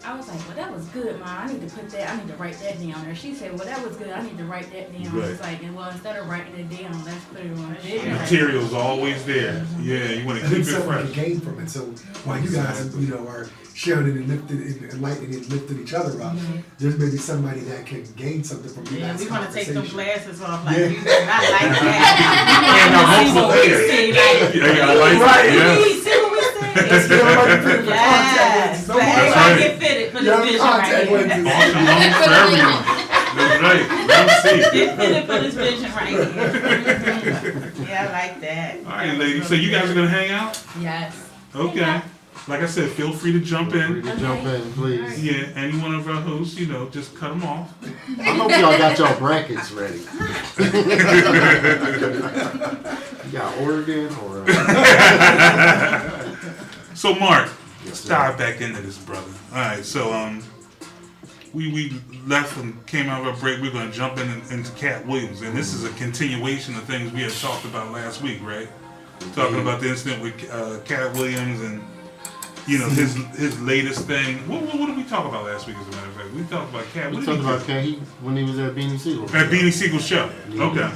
I was like, well, that was good, Mom. I need to write that down. Or she said, well, that was good. I need to write that down. Right. It's like, well, instead of writing it down, let's put it on video. Material's always there. Yeah, you want to I think keep it someone can fresh. gain from it. So while you guys, are sharing it and lifting, and enlightening and lifting each other up, there's maybe somebody that can gain something from you Yeah, guys' we want to take them conversation. glasses off like Yeah. you. Not like that. And We I'm want to see what we hopeful see. Like, Yeah, I like Right. it. we see what we see. Let's get everybody fit for contact Yes. lenses. So Don't worry. That's everybody right. get fitted for Young this vision right contact here. lenses. Awesome loans for everyone. That's right. Let me see. Get fitted for this vision right here. Yeah, I like that. All right, ladies. So you guys are gonna hang out? Yes. Okay. Like I said, feel free to jump Free in. to jump in, please. Yeah, any one of our hosts, just cut them off. I hope y'all got y'all brackets ready. You got Oregon or So Mark, Yes, let's sir. dive back into this, brother. All right, so we left and came out of a break. We're gonna jump into Cat Williams, and this is a continuation of things we had talked about last week, right? Talking about the incident with Cat Williams and his latest thing. What did we talk about last week? As a matter of fact, we talked about Cat. we What talked did he about Cat when he was at Beanie Siegel. do? At Beanie Siegel's show. Yeah. Okay.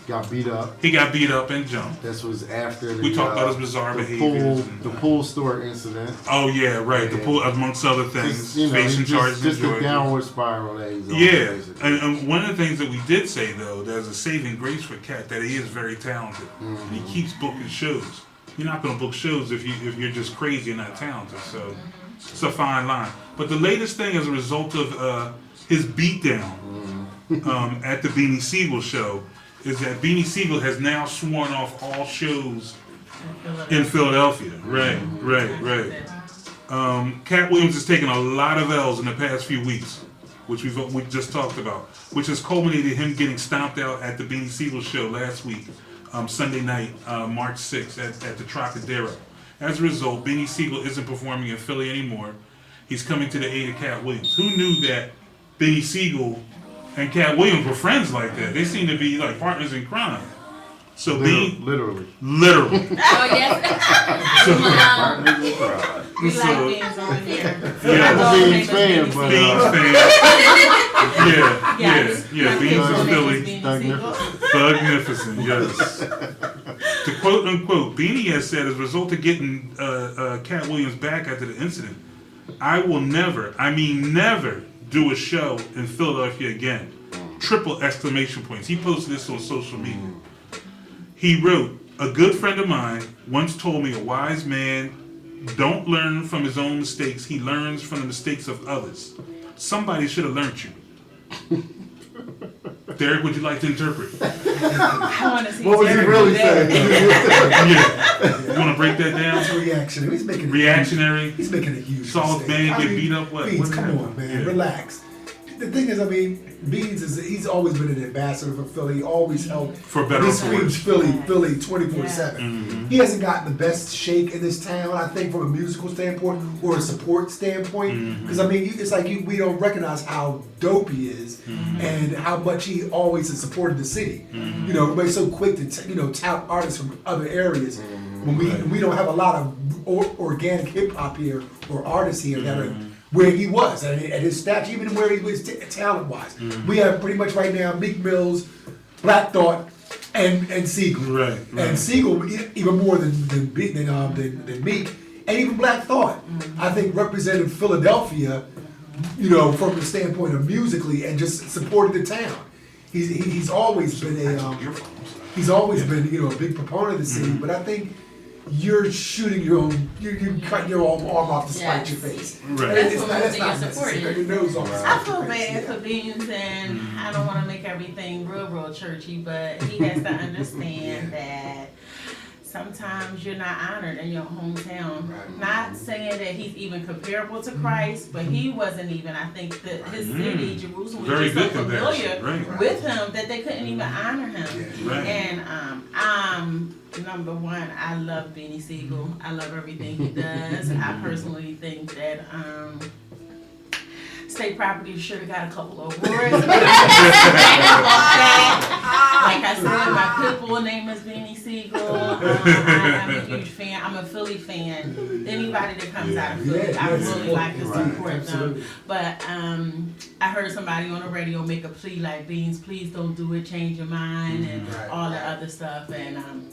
got beat up. He got beat up and jumped. This was after the, We talked about his bizarre behaviors. the pool store incident. Oh yeah, right. The Yeah. pool, amongst other things, Just, you know, facing charges in just a Georgia. downward spiral that he's on. Yeah, basically. and one of the things that we did say though, there's a saving grace for Cat that he is very talented. And he keeps booking shows. You're not going to book shows if you're just crazy and not talented. So it's a fine line. But the latest thing, as a result of his beatdown at the Beanie Siegel show, is that Beanie Siegel has now sworn off all shows in Philadelphia. Right. Cat Williams has taken a lot of L's in the past few weeks, which we just talked about, which has culminated him getting stomped out at the Beanie Siegel show last week, Sunday night, March 6th at the Trocadero. As a result, Beanie Siegel isn't performing in Philly anymore. He's coming to the aid of Cat Williams. Who knew that Beanie Siegel and Cat Williams were friends like that? They seem to be like partners in crime. So Literally. literally. Oh, yes. We So- like Beans on here. Yeah. My dog's Beans name is fan, Beans but, Beans fan. Yes. Yeah. My Beans kid's from name Philly. is Beanie Siegel. Magnificent, yes. To quote unquote, Beanie has said, as a result of getting Cat Williams back after the incident, I will never, I mean never, do a show in Philadelphia again. Triple exclamation points. He posted this on social media. He wrote, a good friend of mine once told me a wise man don't learn from his own mistakes, he learns from the mistakes of others. Somebody should have learned you. Derek, would you like to interpret? I want to see What was he Derek really do that. saying? Yeah. You want to break that down? It's reactionary. He's making Reactionary? He's making a huge Saul's mistake. man I get mean, beat up, what? Beans, What come happened? on, man. Yeah. Relax. The thing is, I mean, Beans he's always been an ambassador for Philly. He always helped. For better He or for worse. screams Philly 24/7. He hasn't gotten the best shake in this town, I think, from a musical standpoint or a support standpoint. Because I mean, it's like we don't recognize how dope he is and how much he always has supported the city. You know, everybody's so quick to tout artists from other areas when we don't have a lot of organic hip hop here or artists here that are where he was at his stature, even where he was talent wise. We have pretty much right now Meek Mills, Black Thought, and Siegel. Right. And Siegel even more than Meek, and even Black Thought. I think represented Philadelphia, you know, from the standpoint of musically and just supported the town. He's always been he's always been, you know, a big proponent of the city. But I think you're shooting your own, you cut your own arm off to spite your face. Right. That's It's what not, most that's of not your support necessary. is. Your nose off. I feel bad for Beans, and I don't want to make everything real churchy, but he has to understand that sometimes you're not honored in your hometown. Not saying that he's even comparable to Christ, but he wasn't even. I think that his city, Jerusalem, was Very just so good familiar comparison. Right. with him that they couldn't even honor him. Right. And I'm number one. I love Beanie Siegel. I love everything he does. I personally think that state property should have got a couple of awards. Like I said, my pit bull name is Beanie Siegel. I'm a huge fan. I'm a Philly fan. Anybody that comes out of Philly, I really like to support them. But I heard somebody on the radio make a plea like, Beans, please don't do it, change your mind, and all the other stuff. And I'm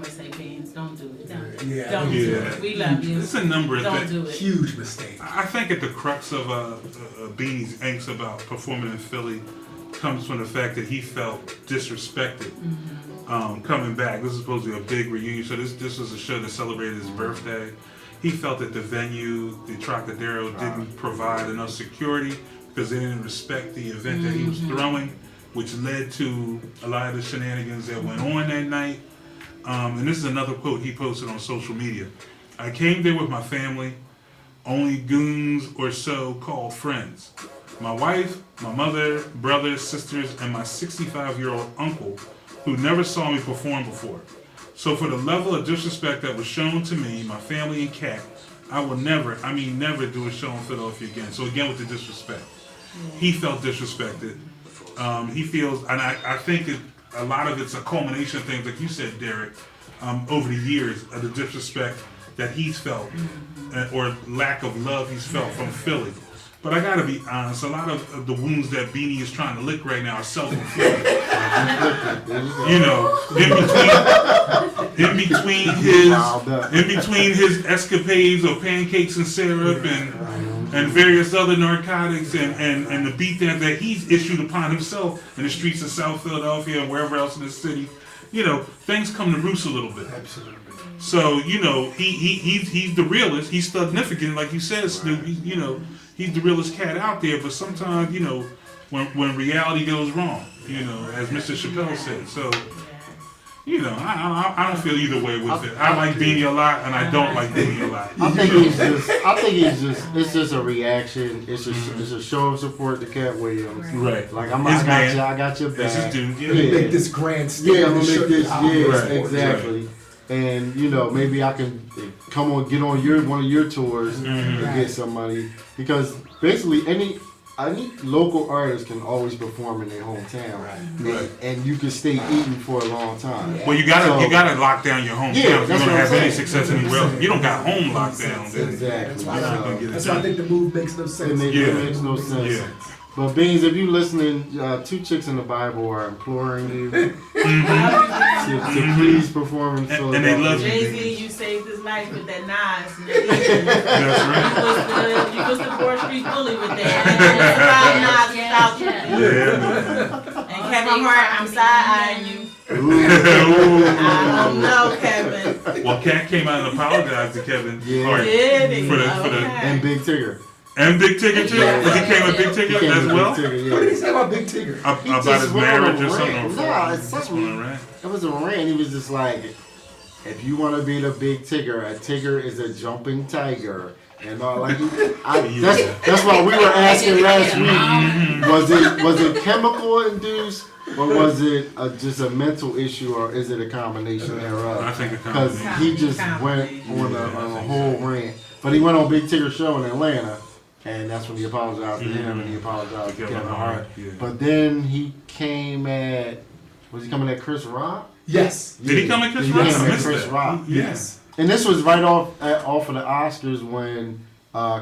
gonna say, Beans, don't do it. Don't do it. We love you. There's a number of Don't things. do it. Huge mistake. I think at the crux of Beanie's angst about performing in Philly comes from the fact that he felt disrespected coming back. This is supposed to be a big reunion, so this was a show that celebrated his birthday. He felt that the venue, the Trocadero, didn't provide enough security because they didn't respect the event that he was throwing, which led to a lot of the shenanigans that went on that night. And this is another quote he posted on social media. I came there with my family, only goons or so called friends. My wife, my mother, brothers, sisters, and my 65-year-old uncle who never saw me perform before. So for the level of disrespect that was shown to me, my family, and Cat, I will never do a show in Philadelphia again. So again with the disrespect. He felt disrespected. He feels, and I think that a lot of it's a culmination of things, like you said, Derek, over the years of the disrespect that he's felt, or lack of love he's felt from Philly. But I gotta be honest, a lot of the wounds that Beanie is trying to lick right now are self-inflicted. You know, in between his escapades of pancakes and syrup and various other narcotics and the beatdown that he's issued upon himself in the streets of South Philadelphia and wherever else in the city, you know, things come to roost a little bit. Absolutely. So, you know, he's the realest. He's significant, like you said, Snoop. You know, he's the realest cat out there. But sometimes, you know, when reality goes wrong, you know, as Mr. Chappelle said. So, you know, I don't feel either way with it. I like Beanie a lot, and I don't like Beanie a lot. I think it's just a reaction. It's a show of support to Cat Williams. Right. Like I got your back. That's his dude. You Yeah. make this grand Yeah, statement. I'm gonna make this. Right. Exactly. And you know, maybe I can get on one of your tours and get some money, because basically any local artist can always perform in their hometown, Right. and you can stay eating for a long time. Well, you gotta lock down your hometown. Yeah, if you're that's gonna what have I'm any saying. success anywhere else. If you don't got home locked down, then Exactly. you're not gonna get it That's why I done. think the move makes no sense. It makes no sense. Yeah. But Beans, if you listening, Two Chicks in the Bible are imploring you to please perform in Philadelphia. And they love you. Jay-Z, you saved his life with that Nas. That's right. You was the 4th Street bully with that. Nas without you. Yeah. And Kevin Hart, I'm side-eyeing you. I don't know, Kevin. Well, Cat came out and apologized to Kevin Hart Did he? for the And Okay. Big Tigger. and Big Tigger too. Yeah. Because he came with Big He Tigger came as with well. Big Tigger, What did he yeah. say about Big Tigger? About just his went on a marriage or rant. something. Nah, it's Just something. went on a rant. It was a rant. He was just like, if you want to be the Big Tigger, a tigger is a jumping tiger. And all like, that's why we were asking last week. Was it chemical induced, or was it just a mental issue, or is it a combination thereof? I think a Because combination. he just went on a whole rant. But he went on Big Tigger show in Atlanta, and that's when he apologized to him, and he apologized to Kevin Hart. Yeah. But then he came at, was he coming at Chris Rock? Yes. Did he come at Chris He Rock? came I at missed Chris that. Rock. Yes. And this was right off of the Oscars when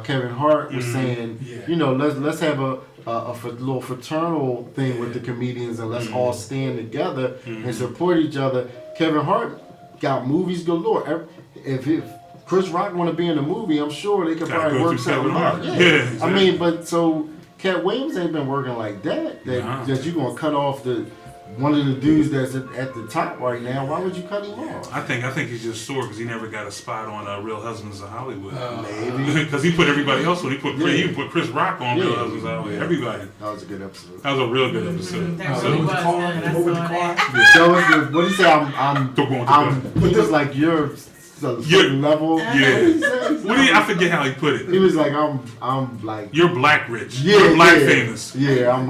Kevin Hart was saying, Yeah. you know, let's have a little fraternal thing with the comedians, and let's all stand together and support each other. Kevin Hart got movies galore. If Chris Rock want to be in a movie, I'm sure they could Gotta probably go work through something Kevin out. Hart. Yeah. Yeah, I exactly. mean, but so Cat Williams ain't been working like that. Nah. That you're gonna cut off one of the dudes that's at the top right now. Why would you cut him off? I think he's just sore because he never got a spot on Real Husbands of Hollywood. Maybe. Because he put everybody else on. He put Chris Rock on Real Yeah. Husbands of Hollywood. Yeah. Everybody. That was a good episode. That was a real good episode. That So, really was the car, good. I over the saw car. that. So what did he say? I'm he was like you're a certain level. yeah. What did he say? I forget how he put it. He was like I'm like You're black rich. yeah, You're black yeah. famous. Yeah, I'm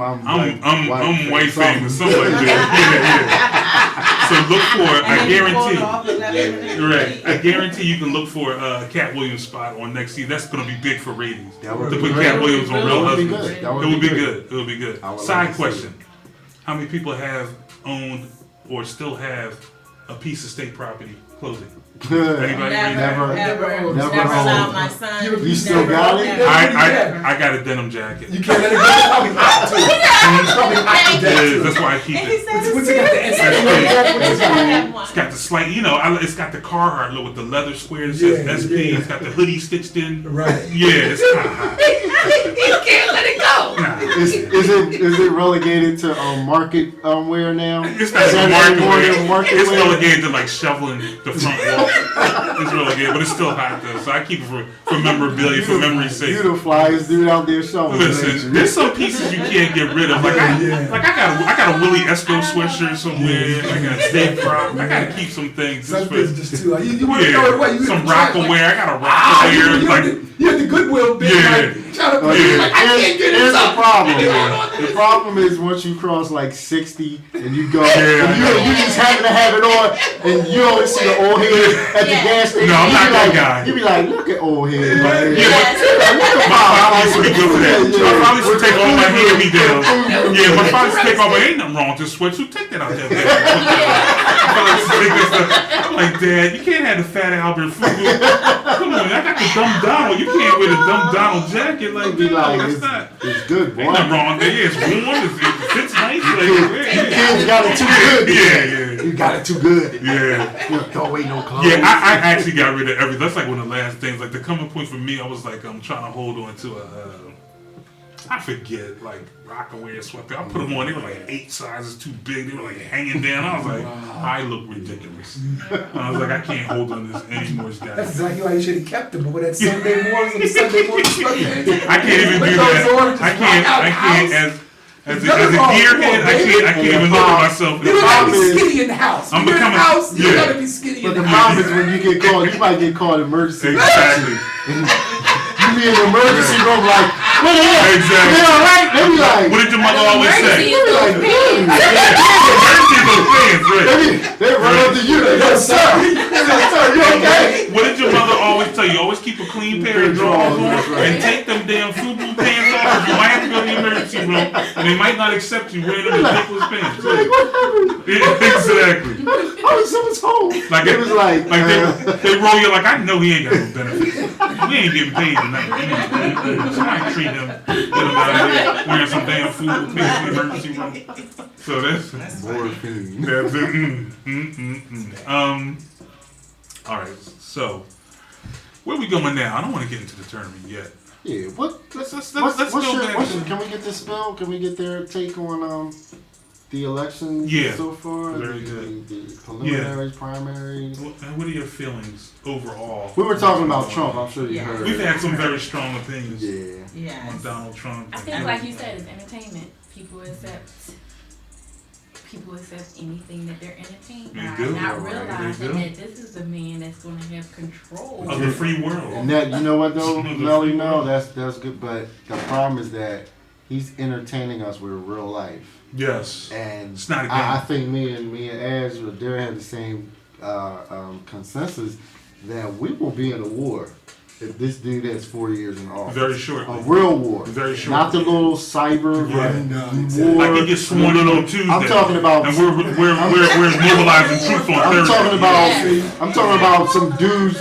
white famous. Something like that. Yeah. So look for it. I And then he pulled guarantee. off and left him in the Right. street. I guarantee you can look for a Cat Williams spot on next season. That's going to be big for ratings. That would To be put great. Cat Williams on That Real would be Husbands. good. That It would be good. It would be good. I would like Side to see question. How many people have owned or still have a piece of state property closing? Anybody? Never. Never Never allowed owned. my son. You still got it? I got a denim jacket. You can't let it go. It's probably hot too. It's probably hot to death Yeah, too. that's why I keep And he it. said What's it got? The That's I have one. It's got the slight, it's got the Carhartt look with the leather square that says Yeah, SP. yeah. It's got the hoodie stitched in. Right. Yeah, it's kind of hot. You can't let it go. Nah. Is it relegated to market wear now? It's not Saturday market morning wear. market It's wear? relegated to like shoveling the front wall. It's relegated, but it's still hot though. So I keep it for memorabilia, for memory's sake. You the flyest dude out there shoveling. ain't Listen, you? there's some pieces you can't get rid of. Like I got a Willie Esco sweatshirt somewhere. I got a State Prop. I gotta keep some things. Some Just things for, just too. You want to throw it away. You some try- Rockaware. I got a You Rockaware. Like had the Goodwill bit. Yeah. Like, trying to put Okay, it like, I can't get here's it the up. problem. I can't hold on to The problem is once you cross like 60 and you go, Yeah, and you just happen to have it on, and you only see the old head at the gas nasty. No, I'm You not be that like- guy. You be like, look at old head. man. Yeah, my father used to be good for that. My father used to take all my hand-me-downs. Yeah, my father used to take all my, ain't nothing wrong with this sweatsuit. Take that out there. I'm like, Dad, you can't have the Fat Albert Fubu. Come on, I got the Dumb Donald. You can't wear the Dumb Donald jacket like Be that. like, That's not. it's good, boy. Ain't nothing wrong with it. Yeah, it's warm. It fits nice. Like, Kids got it too good. yeah. You got it too good. Yeah. You don't throw away no clothes. Yeah, I actually got rid of everything. That's like one of the last things. Like the coming point for me, I was like, I'm trying to hold on to I forget, like Rockaway sweatpants. I put them on. They were like 8 sizes too big. They were like hanging down. I was like, I look ridiculous. I was like, I can't hold on this anymore, That's guys. exactly why you should have kept them. But with that Sunday morning sweatpants, I can't even do that. I can't as a gearhead. I can't even look at myself. You gotta be skinny in the house. I'm You're in the becoming- house. You yeah. gotta be skinny But in the the house. problem is when you get called, you might get called emergency. Exactly. You be in the emergency room like, what is it? Exactly. You alright? They be like, What did your mother always say? they be like, Emergency those fans, right? they run up to you. They go, sir. They go, sir, you okay? What did your mother always tell you? Always keep a clean pair of drawers on That's right. and take them damn FUBU pants off. You might have to go to the emergency room and they might not accept you wearing them ridiculous pants. Like, what happened? Yeah, exactly. Oh, someone's home. Like it was like they roll you like, I know he ain't got no benefits. We ain't getting paid tonight. Somebody treat him, get him out of here wearing some damn FUBU pants in the emergency room. So that's morphine. that's it. All right. So where we going now? I don't want to get into the tournament yet. Yeah, what? Let's What's go back. can we get this spell? Can we get their take on the election Yeah, so far? very good. The preliminaries, primaries. What are your feelings overall? We were talking about Trump. I'm sure you Yeah. heard. We've had some very strong opinions Yeah. on Yes. Donald Trump. I think, like you said, it's entertainment. People accept anything that they're entertained by, They do. not They realizing do. that this is the man that's going to have control. Of the free world. And that, you know what though, The Melly, free no, world. that's good. But the problem is that he's entertaining us with real life, Yes. and It's not a game. I think me and Ash or Darren had the same consensus that we will be in a war if this dude has 4 years in office. Very shortly. A real war. Very shortly. Not the little cyber Yeah. war. Like he gets sworn in on Tuesday. I'm talking about. And we're mobilizing troops on I'm Thursday. talking about some dudes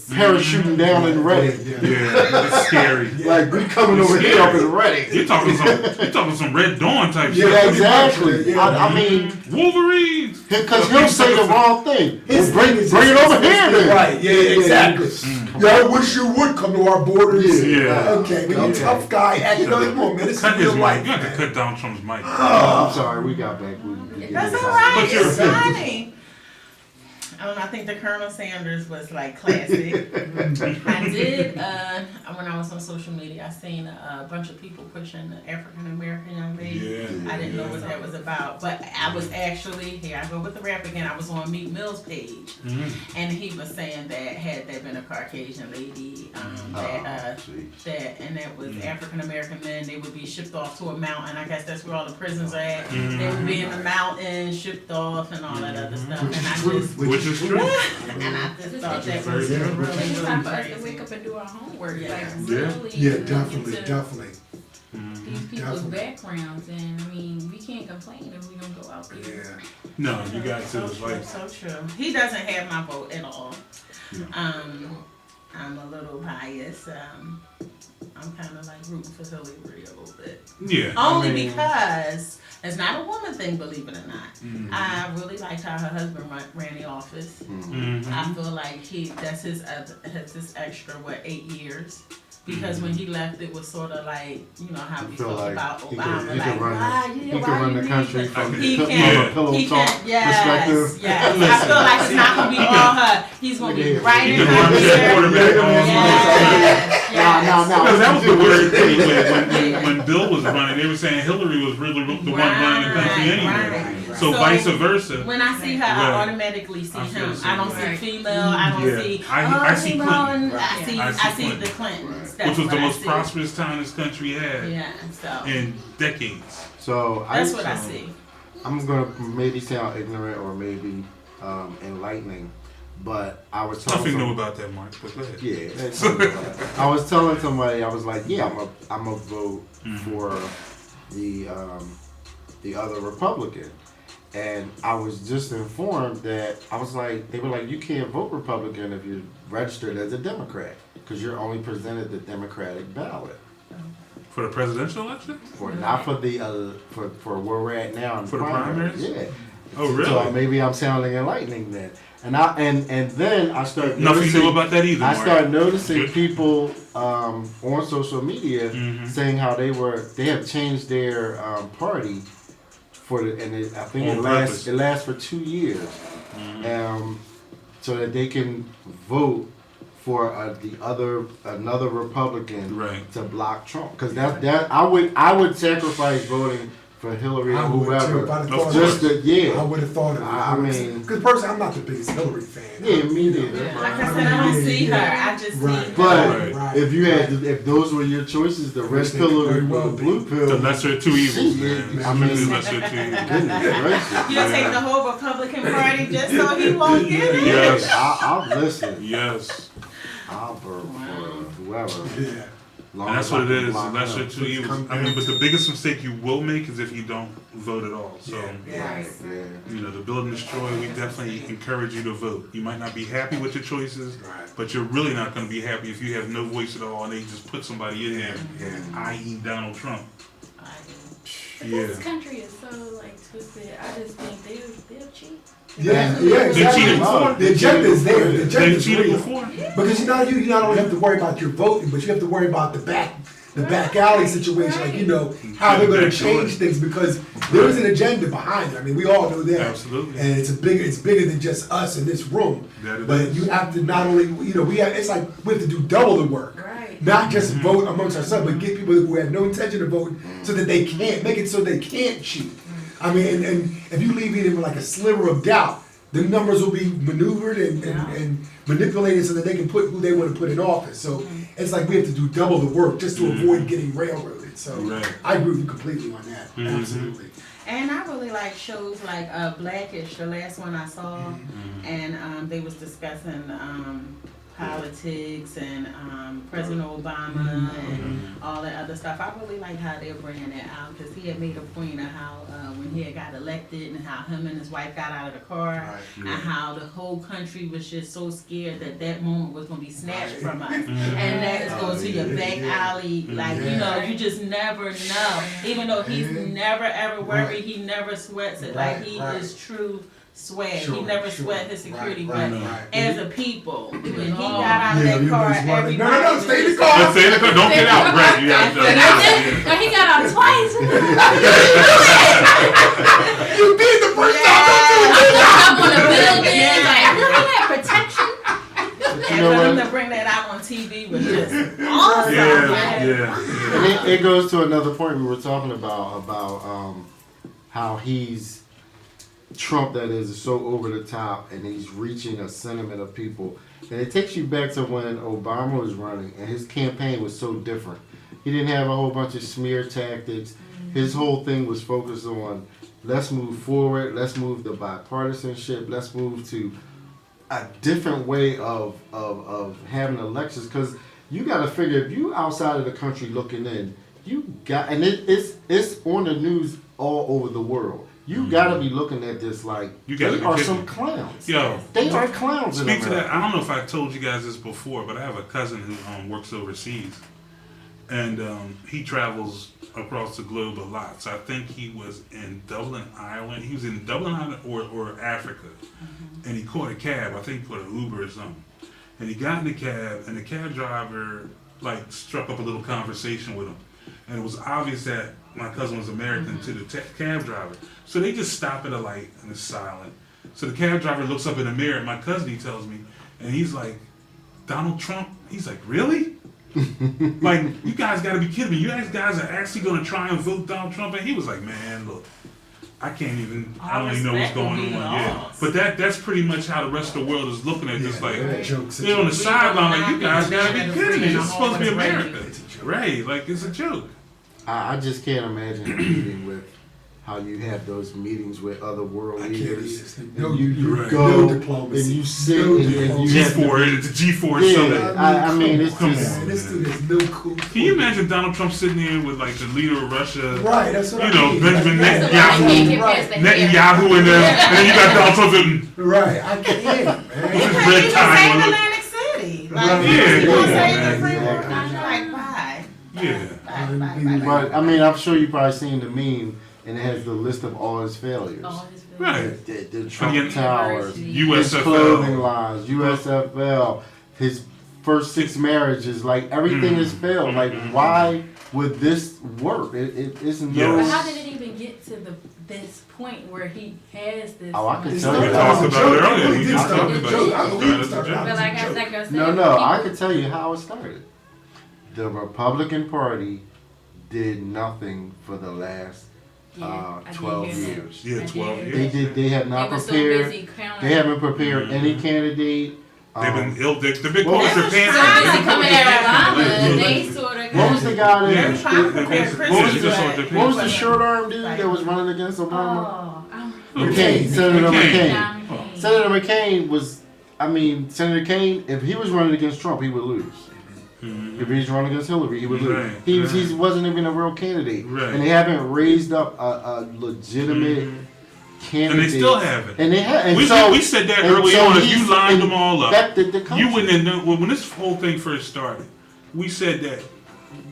parachuting down in Reading. Yeah, it's scary. Like we coming over here up in Reading. You're talking some Red Dawn type shit. Yeah, exactly. Yeah. I mean, Wolverines. because he'll say the wrong thing. Bring it over here then. Right, yeah, exactly. Yeah, I wish you would come to our borders. Yeah. Okay, but you tough guy. Act, come on, man. This Cut is his real mic. life. You have to man. cut down Trump's mic. I'm sorry, we got back. That's all right. But you're- It's funny. I think the Colonel Sanders was like classic. I did, when I was on social media, I seen a bunch of people pushing the African American young lady. Yeah. I didn't know what that was about, but I was actually, here I go with the rap again, I was on Meek Mill's page, and he was saying that had there been a Caucasian lady, that was African American men, they would be shipped off to a mountain. I guess that's where all the prisons are at. They would be in the mountain, shipped off, and all that other stuff. And I just, Which is true. and I just thought that was Very really, true. really It's time for us to crazy. wake up and do our homework. Yeah. Like Yeah. really Yeah, look definitely, into definitely. these people's Definitely. backgrounds, and I mean, we can't complain if we don't go out there. Yeah. No, you got So to true, like. so true. He doesn't have my vote at all. I'm a little biased. I'm kind of like rooting for Hillary a little bit. Yeah. Only I mean- because it's not a woman thing, believe it or not. Mm-hmm. I really liked how her husband ran the office. I feel like that's his extra 8 years. Because when he left, it was sort of like, you know, how we feel spoke like about he Obama. could Like, run why the, you he could why run you the need country to-" from He the can. pillow He talk can. Yes. perspective. Yes. I feel like it's not gonna be all her. He's gonna be right He in can her run that ear. quarterback on. Yes. Yes. Because that was the weird thing when Bill was running. They were saying Hillary was really the one running the country anyway. Right. So vice versa. When I see her, Yeah. I automatically see I feel him. the same I don't way. see female. I don't Yeah. see. I see female, Clinton. and Right. I see the Clintons. That's Which was what the I most see. prosperous time this country had Yeah. So in decades. So that's what I see. I'm gonna maybe sound ignorant or maybe enlightening, But I was telling Nothing new about that, Mark. But go ahead. yeah, I was telling somebody, I was like, yeah, I'm a vote for the other Republican. And I was just informed that I was like, they were like, you can't vote Republican if you're registered as a Democrat because you're only presented the Democratic ballot. For the presidential election? For not for the for where we're at now in For the primaries? Yeah. Oh, really? So maybe I'm sounding enlightening then. And then I started Nothing noticing, new about that either, I Mark. started noticing Good. people on social media saying how they have changed their party I think On it purpose. lasts for 2 years, so that they can vote for another Republican Right. to block Trump. Because that I would sacrifice voting for Hillary or I would too. whoever. If I'd have Of thought Just of it, to, yeah. I would have thought of it. I mean- because personally, I'm not the biggest Hillary fan. Yeah, me neither. Yeah, like I said, I don't see her. I just see Right. her. But Right. if those were your choices, the red pill or Very the well blue be. pill, The lesser of two evils, Shit, man. I mean- The lesser of two evils. goodness gracious. You'll take the whole Republican Party just so he won't get it? Yes. I'll listen. Yes. I'll vote for whoever. Yeah. Long And that's as I what it can is. The block lesser them. of two evils. I mean, but the biggest mistake you will make is if you don't vote at all. So, Right, yeah. you know, the build and destroy, we definitely encourage you to vote. You might not be happy with your choices, Right. but you're really not going to be happy if you have no voice at all and they just put somebody in there, Yeah. i.e. Donald Trump. But Yeah. this country is so like twisted. I just think they'll cheat. Yeah, They exactly. cheated before. The agenda is there. The They agenda is cheated real. before. Because you not only have to worry about your voting, but you have to worry about the back alley situation. Like, how they're going to change things because there is an agenda behind it. I mean, we all know that. Absolutely. And it's bigger than just us in this room. That it But is. you have to not only, it's like we have to do double the work. Right. Not just vote amongst ourselves, but get people who have no intention of voting so that they can't make it so they can't cheat. I mean, and if you leave it with like a sliver of doubt, the numbers will be maneuvered and manipulated so that they can put who they want to put in office. So it's like we have to do double the work just to avoid getting railroaded. So Right. I agree with you completely on that. Absolutely. And I really like shows like Blackish, the last one I saw, and they was discussing politics and President Obama and all that other stuff. I really like how they're bringing it out because he had made a point of how when he had got elected and how him and his wife got out of the car and how the whole country was just so scared that that moment was going to be snatched from us. And that goes to your back alley. Like, you just never know. Even though he's never ever worried, he never sweats it. Like, he is true swag. He never sweat his security, but as a people, when he got out of that car, everybody No, stay in the was car. Let's say the car. Don't get out, right? You have to, But he got out twice. You did the first time. Up on the building, like, look at that protection. And for him to bring that out on TV was just awesome. yeah. And it goes to another point we were talking about how he's Trump, that is so over the top, and he's reaching a sentiment of people. And it takes you back to when Obama was running, and his campaign was so different. He didn't have a whole bunch of smear tactics. His whole thing was focused on let's move forward, let's move the bipartisanship, let's move to a different way of having elections. Because you got to figure, if you outside of the country looking in, and it's on the news all over the world. You gotta be looking at this like You gotta they be are kidding some me. clowns. Yo, They are clowns. speak in to that. America. I don't know if I told you guys this before, but I have a cousin who works overseas, and he travels across the globe a lot. So I think he was in Dublin, Ireland. He was in Dublin, Ireland, or Africa, and he caught a cab. I think he caught an Uber or something. And he got in the cab, and the cab driver like struck up a little conversation with him, and it was obvious that my cousin was American to the cab driver. So they just stop at a light and it's silent. So the cab driver looks up in the mirror at my cousin, he tells me, and he's like, Donald Trump? He's like, really? Like, you guys gotta be kidding me. You guys are actually gonna try and vote Donald Trump? And he was like, man, look, I can't even, I don't even know what's going on. Yeah. But that's pretty much how the rest of the world is looking at this. Like, they're on the sideline, like, you guys gotta be kidding me. This is supposed to be America. Right, like, it's a joke. I just can't imagine him meeting with how you have those meetings with other world I can't leaders. either. And No, you right. go no diplomacy. and you sit No and you diplomacy. have to G4, it's a G4 summit. Yeah, I mean, it's Come just. on. Man, this dude is no cool. Can you imagine Donald Trump sitting there with like the leader of Russia, Right, that's what you I know, mean. Benjamin Like, That's the one I can't Netanyahu, get past the hair. Netanyahu, and then you got Donald Trump sitting. Right, I can't, He man. His couldn't red even tie save on the- Atlantic City. Like, Right. he Yeah, gonna yeah, save man. the free world. Exactly. Like, bye. Yeah. But I mean, I'm sure you probably seen the meme, and it has the list of all his failures. All his feelings. Right. The Trump Again, Towers, his USFL. clothing lines, USFL, his first 6 marriages, like everything has failed. Like, why would this work? It's no. Yes. But how did it even get to this point where he has this? Oh, I can It's tell not- you. We talked it's a about it joke. earlier. We It just started talked as a about joke. it. I believe it It started started out But as like a I joke. said, No, I people- can tell you how it started. The Republican Party did nothing for the last Yeah, I did 12 hear that. years. Yeah, I did 12 hear years. that. They have not They were so prepared. busy counting. They haven't prepared Mhm. any candidate. They've been ill. They've been What pulling was their the pants So sign? down. busy coming at Obama, Yeah. they sort of. What was the guy that? Yeah. They're trying to prepare What Christmas. was the- but- What was the short arm dude that was running against Obama? Oh, McCain, Senator McCain. McCain. Senator McCain was, I mean, Senator McCain, if he was running against Trump, he would lose. Mhm. If he's running against Hillary, he would lose. Right, He right. wasn't even a real candidate. Right. And they haven't raised up a legitimate Mhm. candidate. And they still haven't. And they have. And We so, said that and early so on. If he's you lined them all up, infected the country. you wouldn't have known. When this whole thing first started, we said that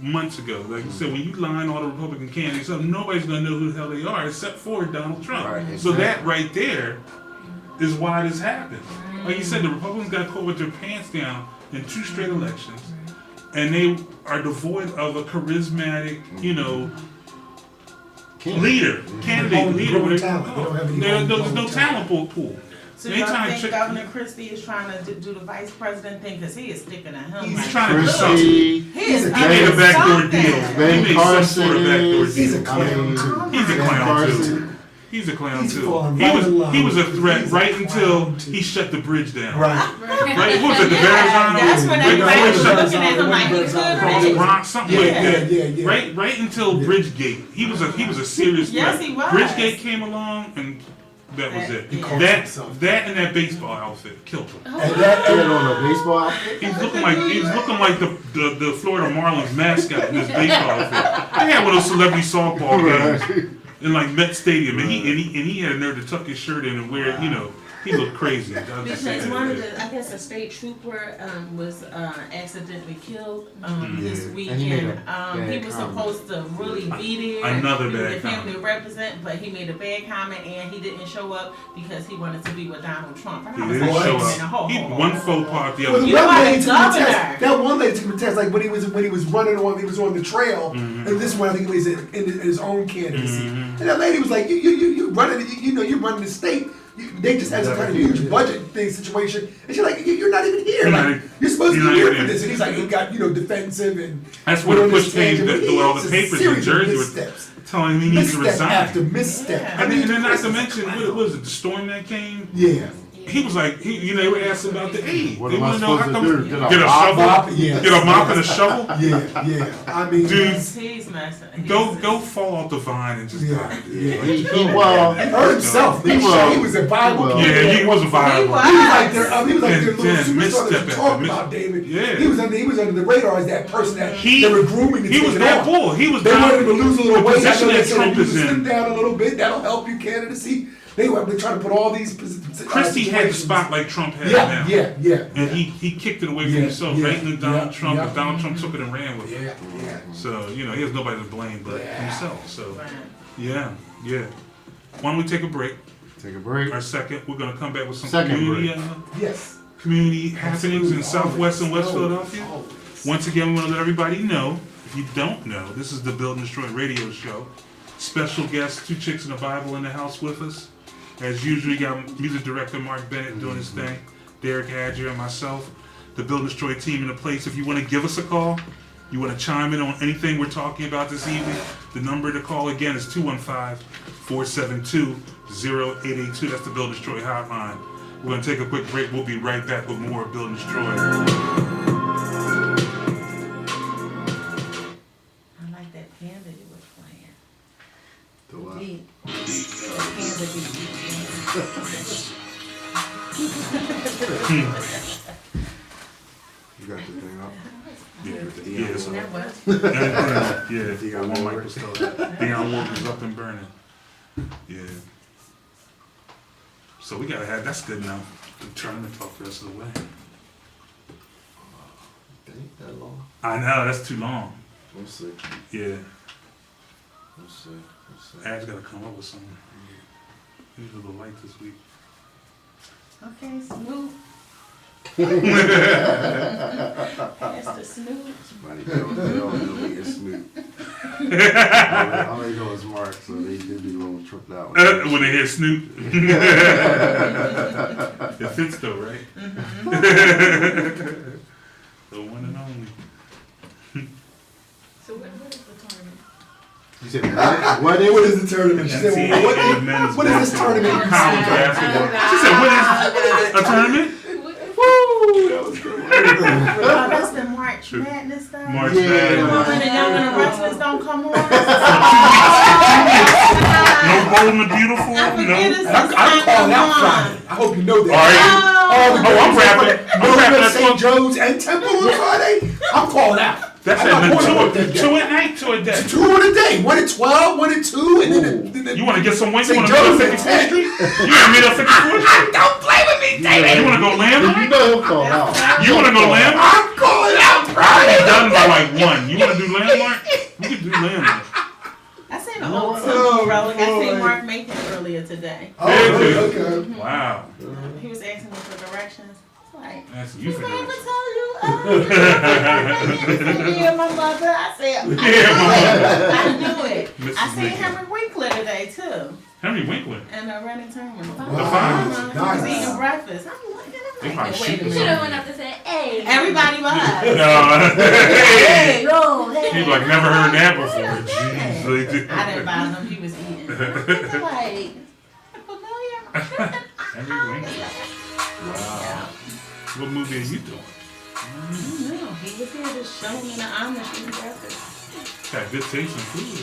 months ago. Like I said, when you line all the Republican candidates up, nobody's gonna know who the hell they are except for Donald Trump. Right, So exactly. that right there is why this happened. Like you said, the Republicans got caught with their pants down in 2 straight elections, and they are devoid of a charismatic, you know, leader, candidate, Homegrown leader. Whatever. talent. They don't have any There's no homegrown talent pool. So They y'all trying to think trick- Governor Christie is trying to do the vice president thing? Because he is sticking to him. He's like, trying to do look, something. Christie, He is He He made a up to backdoor something. deal. Ben He made some Carson sort of backdoor is. He's a deal. clown too. He's a Ben clown Carson. too. He's a clown He's too. falling He right was in he was a line. threat He's a right until clown, too. he shut the bridge down. Right. Right? What was it? The Yeah, Verrazano? that's when Right everybody before was he shut looking at him like he across the could. Bronx, something Yeah, like that. yeah. Right until Bridgegate. He was a serious Yes, threat. he was. Bridgegate came along and that was it. He called That himself. that and that baseball outfit killed him. And that, He had on a baseball outfit. He's looking like the Florida Marlins mascot in his baseball outfit. They had one of those celebrity softball games in like Met Stadium, and he had a nerve to tuck his shirt in and wear, you know, he looked crazy. I'll just say Because that. one of the, I guess a state trooper was accidentally killed this And he made weekend. a He bad was comment. supposed to really be there. Another be bad the family comment. represent, but he made a bad comment and he didn't show up because he wanted to be with Donald Trump. And He I was didn't like, show wait a minute, up. hold He on. one faux pas after the Well, other. the You one are lady the took the test. governor. That one lady took the test, like when he was running on, he was on the trail, and this one I think he was in his own candidacy. And that lady was like, "You running, you running the state. They just had some kind of huge budget thing situation, and she's like, you're not even here. You're Like not- you're supposed to you're be not here even for this." here. And he's like, he got defensive and That's what went the on push this tangent, came. but he All has the a papers in series of Jersey were missteps. telling him he needs to Misstep after resign. misstep. Yeah. And then not to mention, what was it? The storm that came. Yeah. He was like, they were asking about the aid. What They am I want to know how supposed come to do? get a shovel, mop? Yeah. get a mop and a shovel. Yeah. I mean, Dude, He's messing. go fall off the vine and just Yeah. die. Yeah. He hurt himself. He He was. was a viable He was. candidate. Yeah, he was a viable. He was. He was like their And little then superstar misstep that you after talked mis- about, David. Yeah. He was under the radar as that person that He they were grooming to he take was it that on. bull. He was They down- wanted him to lose a little the weight. I position know they that said Trump if you is slim in. down a little bit, that'll help you candidacy. They were trying to put all these Christie had the situations. spot like Trump had now. Yeah. And he kicked it away from Yeah, himself, yeah, right into Donald yeah, Trump, yeah. and Donald Trump took it and ran with it. Yeah. So, he has nobody to blame but himself. So, Right. yeah. Why don't we take a break? Take a break. Our second, we're going to come back with some Second community Yes. community happenings in Southwest and West Philadelphia. Always. Once again, we want to let everybody know, if you don't know, this is the Build and Destroy radio show. Special guest, 2 Chicks in the Bible in the house with us. As usual, you got music director Mark Bennett doing his thing, Derek Hadger and myself, the Build and Destroy team in the place. If you want to give us a call, you want to chime in on anything we're talking about this evening, the number to call again is 215-472-0882. That's the Build and Destroy hotline. We're going to take a quick break. We'll be right back with more Build and Destroy. I like that band that you was playing. The what? Beat. You got the thing up? Yeah, it's That was. yeah, Deion one mic Ward. was still Deion Ward was up and burning. Yeah. So we gotta have, that's good enough. The tournament talk the rest of the way. Ain't that long? I know, that's too long. We'll see. Yeah. We'll see. We'll see. Ad's gotta come up with something. He's a little light this week. Okay, Snoop. Pastor Snoop. Somebody don't be a Snoop. All they know is Mark, so they did be a little tripped out. When they hear Snoop. It fits though, right? The one and only. So what is the tournament? You said what is What is the tournament? She said, well, what is this tournament? College basketball. She said, what is a tournament? Oh, that's the March Madness stuff. March Yeah. Madness. When the young and the restless don't come on. No Bold and the Beautiful? I forget No? it's I'm calling out Friday. I hope you know that. Are you? Oh, Oh, I'm rapping. I'm rapping at St. 12. Joe's and Temple on Friday. I'm calling out. That's I'm not at going to work that day. two at night, 2 a day. 2 in a day. 1 at 12, 1 at 2, and then You want to get some wings? You St. want to meet Joe's up at 54th 10. Street? You want to meet up 54th Street? Don't play with me, David. You want to go You landmark? know he'll call out. You want to go landmark? I'm calling out I'll be Friday. done by like 1. You want to do landmark? We can do landmark. I seen an You know old what? Temple relic. I boy. seen Mark Macon earlier today. Oh, okay. Wow. He was asking me for directions. Like, That's you did for I ever directions. tell you? Yeah, my mother. I said, Yeah, I knew it. Mrs. I seen Macon. Henry Winkler today too, Henry Winkler. and Rennie Terminal. The finals. He was Nice. eating breakfast. I'm looking. They I'm might like, shoot wait a us. Should have minute. went up and said, hey. Everybody was. No. Hey, no, He like never heard that before. Wait a minute. Jeez. Like, I didn't buy them. He was eating. I'm thinking like, familiar. Henry Winkler. Wow. What movie are you doing? No, he was here just showing me the Amish eating breakfast. Got good taste in food.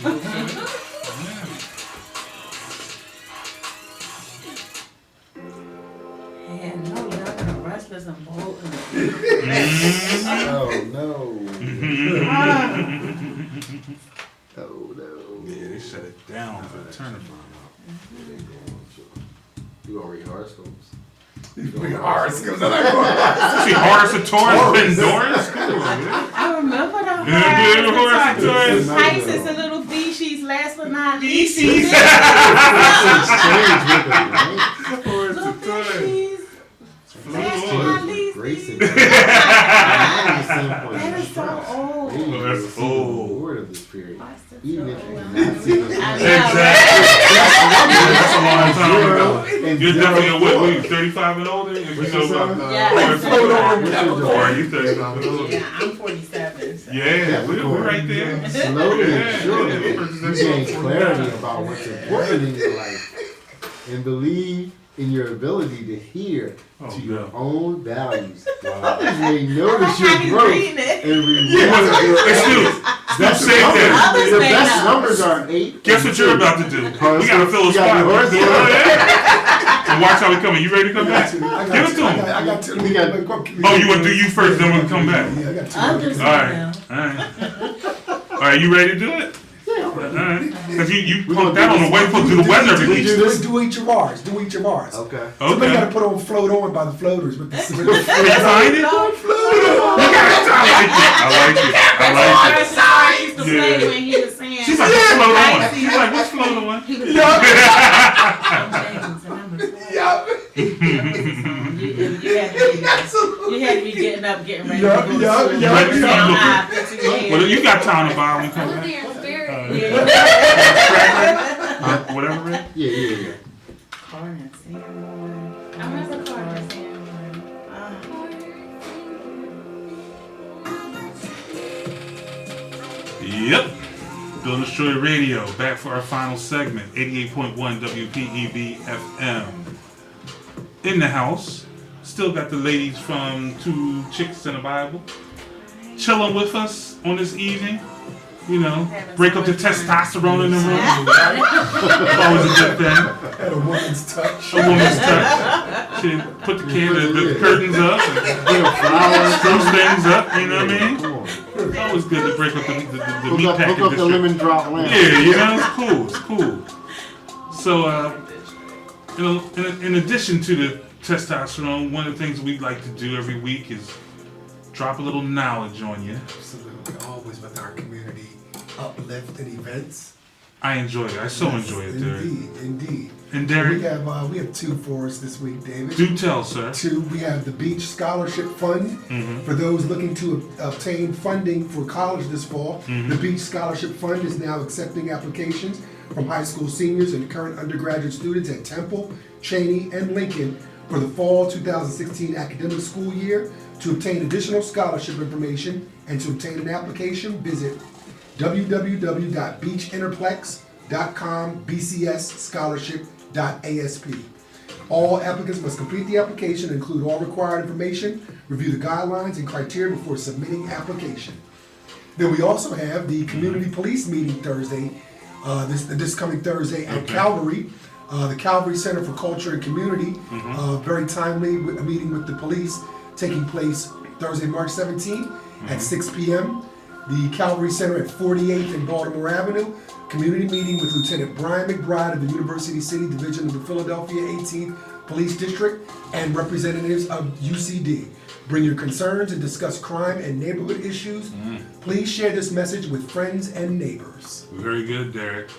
Yeah. And no, young and the restless and bold and Oh no. Oh no. Yeah, they shut it down for the tournament. You gonna read horoscopes? Bring horoscopes. I'm not going. See, Horace and Taurus been Doris? Come on, man. I remember the Yeah, Horace and Taurus. Pisces and little Beeshies, last but not least. Easy. Strange with it, right? Horace Little and Taurus. Beeshies, last but not least. Racing. That is so old. That's old. Word of this period. Pisces Even so if you old. not see the I know, Exactly. That's a long time ago. and You're definitely a what, zero you 35 and older? If you What's know your about sign? Yeah. Horace and Float Taurus. over. Or are you 35 and older? Yeah, I'm 47. So. Yeah, we're right there. Slowly Yeah, and surely, yeah. you gain clarity about what's important in your life, and believe in your ability to hear Oh, to your no. own values. Wow. Others may I like notice how your he's growth reading it. and reward Hey, your Snoop, Snoop, say that. Others The may best know. numbers are 8. Guess what you're about to do? We gotta fill a You got spot. the horse? And watch how we coming. You ready to come back? Give it to him. I got two. We got- Oh, you want to do you first, then we'll come back. Yeah, I got two. Others All may right, know. all right. All right, you ready to do it? All right. Because you We put gonna that do on the way to do the weather release. Do each your bars. Do each your bars. Okay. Somebody got to Okay. put on float on by the floaters with the. Can you find it? I like it. I like it. I used to play Yeah. when he was saying. She's like, what's float on? She's like, what's float on? He was I'm James and I'm a Yeah. You had to be getting up, getting ready Yup, to go to yup, school. yup, You yup. know how I fix your hair. Well, you got time to buy when we I come was back. there in spirit. Whatever, Rick. Yeah. Corn and cinnamon. I remember corn and cinnamon. Yep. Bill Destroy Radio, back for our final segment, 88.1 WPEB FM. In the house, still got the ladies from Two Chicks and a Bible chilling with us on this evening. You know, Having break so up the much fun. testosterone in the room. It's always a good thing. At a woman's touch. A woman's touch. She put the curtains up and Flowers. spruce things up. You know what I mean? Come on. It's always good to break up the Hook meat up, packing hook up the district. lemon drop lamp. Yeah, you know, it's cool. It's cool. So, you know, in addition to the testosterone, one of the things we like to do every week is drop a little knowledge on you. Absolutely, always with our community uplift and events. I enjoy it. I so enjoy it, Derek. Indeed. And We Derek, have two for us this week, David. do tell, sir. Two, we have the Beach Scholarship Fund for those looking to obtain funding for college this fall. The Beach Scholarship Fund is now accepting applications from high school seniors and current undergraduate students at Temple, Cheney, and Lincoln for the fall 2016 academic school year. To obtain additional scholarship information and to obtain an application, visit www.beachinterplex.com bcsscholarship.asp. All applicants must complete the application and include all required information, review the guidelines and criteria before submitting application. Then we also have the community police meeting Thursday, this coming Thursday at Calvary. The Calvary Center for Culture and Community, very timely with a meeting with the police taking place Thursday, March 17th at 6 p.m. The Calvary Center at 48th and Baltimore Avenue. Community meeting with Lieutenant Brian McBride of the University City Division of the Philadelphia 18th Police District and representatives of UCD. Bring your concerns and discuss crime and neighborhood issues. Please share this message with friends and neighbors. Very good, Derek.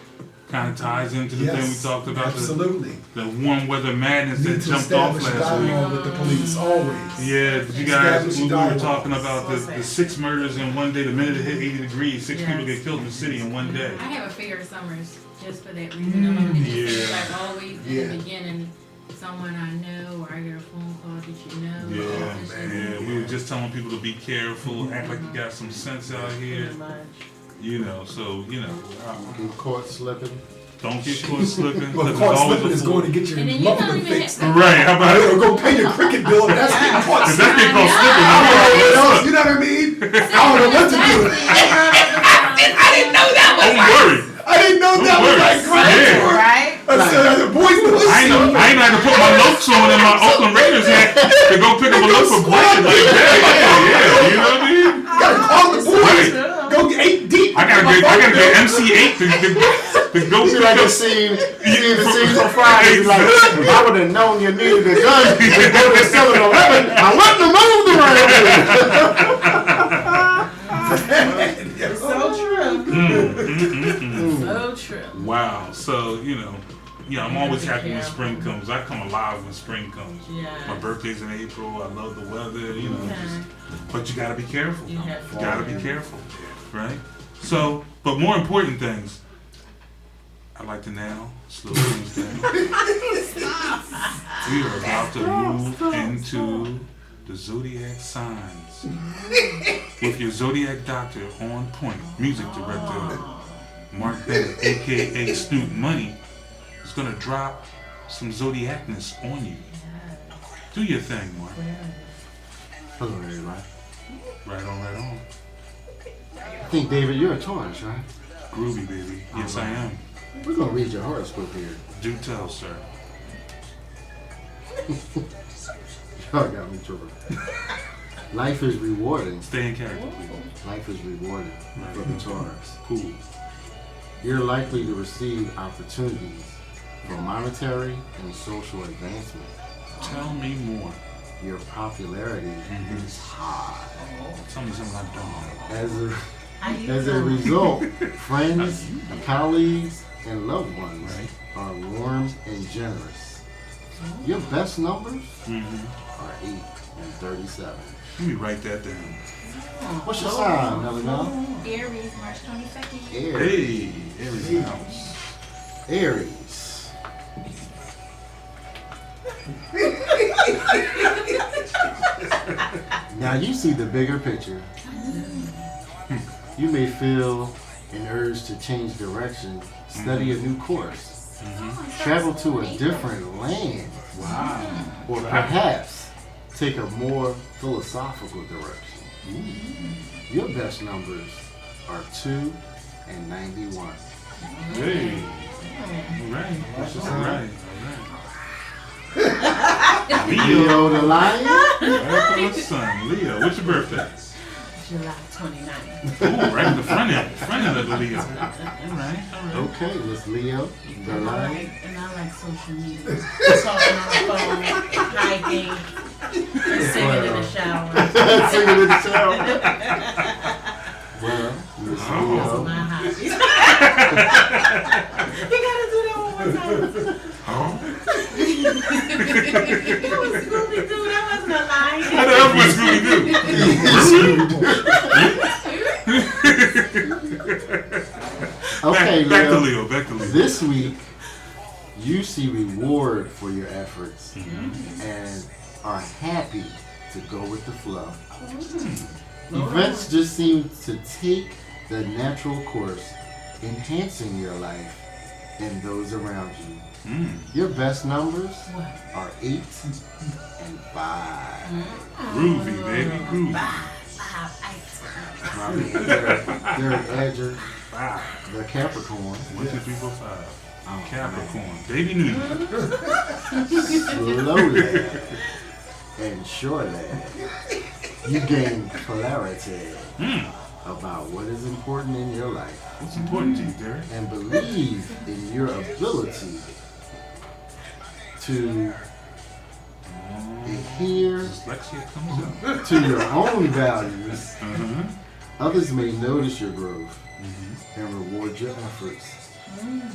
Kind of ties into the thing we talked about. Absolutely. The warm weather madness Need that to jumped off establish last week. dialogue with the police, always. Yeah, did you guys, Establish we were dialogue. talking about the 6 murders in one day. The minute it hit 80 degrees, 6 people get killed in the city in one day. I have a fear of summers just for that reason alone. It just seems Yeah. like always in Yeah. the beginning, someone I know or I get a phone call, did you know? Yeah, It's just- yeah. We were just telling people to be careful, act like you got some sense out here. Pretty much. You know, so, you know, Get caught slipping. don't get caught slipping. Well, 'cause caught there's always slipping a is fool. going to get your And then you muffler don't even fixed. have- Right, how about Or go pay your cricket bill. That's getting caught That's slipping. getting called I slipping. don't know what else, you know what I mean? I don't know what to do. I didn't know that. Don't worry. I didn't know that was like Yeah. crazy. Right? The boys in the I ain't know how to put my notes on in my Oakland Raiders hat to go pick up a loaf of bread like that. Yeah, you know what I mean? gotta call the boys. Right. Go get 8 deep. I gotta get MC8 to go You pick like up. the scene from Friday. You like, if I would have known you needed a gun to go to 7-Eleven, I wouldn't have moved around here. So true. So true. Wow. So, you know, yeah, I'm always happy when spring comes. I come alive when spring comes. Yeah. My birthday's in April. I love the weather, you know. Okay. But you gotta be careful. You have to. You gotta be careful, right? So, but more important things, I'd like to now slow things down. We are about to move into the zodiac signs with your zodiac doctor on point, music director Mark Bennett, aka Snoop Money, is gonna drop some zodiacness on you. Do your thing, Mark. Hello, everybody. Right on, right on. I think, David, you're a Taurus, right? Groovy, baby. Yes, I am. We're going to read your horoscope here. Do tell, sir. Y'all got me tripping. Life is rewarding. Stay in character, please. Life is rewarding for the Taurus. Cool. You're likely to receive opportunities for monetary and social advancement. Tell me more. Your popularity is high. Tell me something I don't know. As a result, friends, colleagues, and loved ones Right. are warm and generous. Your best numbers are 8 and 37. Let me write that down. What's your sign, Nelly? Aries, March 22nd. Aries. Hey, Aries house. Aries. Now you see the bigger picture. You may feel an urge to change direction, study a new course, travel to a different land, or perhaps take a more philosophical direction. Your best numbers are 2 and 91. Hey. All right. All right. Leo the lion. Right, my son, Leo. What's your birthday? July 29th. Ooh, right in the front end of the Leo. All right. Okay, Miss Leo the And lion. I like social media. Talking on the phone, hiking, and singing in the shower. Singing in the shower. Well, Miss Those Leo. are my hobbies. You gotta do that one more time. Oh. That was Scooby-Doo. That wasn't a lie. I know that's what Scooby-Doo. Okay, back to Leo. Leo. Back to Leo. This week, you see reward for your efforts and are happy to go with the flow. Events just seem to take the natural course, enhancing your life and those around you. Your best numbers are 8 and 5. Groovy, baby. Groovy. I mean, they're Edger, the Capricorn. 1, 2, 3, 4, 5. Capricorn. Baby New Year. Slow lad and sure lad. You gain clarity about what is important in your life What's important to you, Derek? and believe in your ability to adhere Dyslexia comes out. to your own values. Uh-huh. Others may notice your growth and reward your efforts.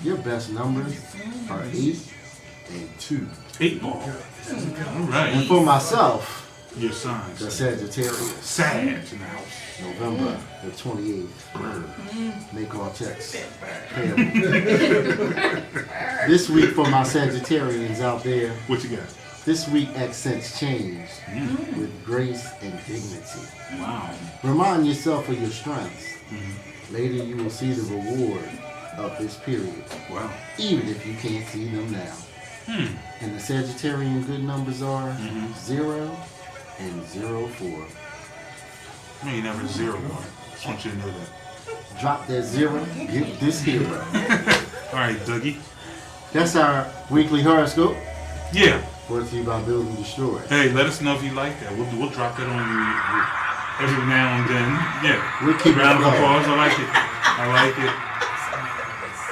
Your best numbers are 8 and 2. 8 ball. All And right. for myself, Your signs. the Sagittarius, Sad in the house. November the 28th. Make all checks payable. This week for my Sagittarians out there, What you got? this week accents change with grace and dignity. Wow. Remind yourself of your strengths. Later you will see the reward of this period, Wow. even if you can't see them now. And the Sagittarian good numbers are 0 and 04. No, you never 0 1. Just want you to know that. Drop that 0, get this hero. All right, Dougie. That's our weekly horoscope, Yeah. brought to you by Build and Destroy. Hey, let us know if you like that. We'll drop that on you every now and then. Yeah. We'll keep it Round of going. applause. I like it. I like it.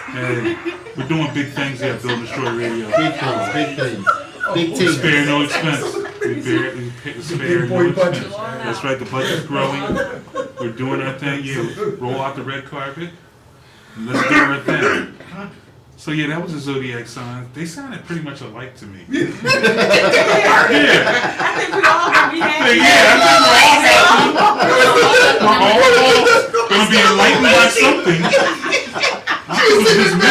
Hey, we're doing big things here at Build and Destroy Radio. Big things, big things. Big We teams. spare no expense. We spare no boy budget. expense. That's right, the budget's growing. We're doing our thing. Yeah, roll out the red carpet. And let's do our thing. So yeah, that was the zodiac sign. They sounded pretty much alike to me. Yeah. I think we all gonna be happy. We're all gonna be enlightened by something. It was just me.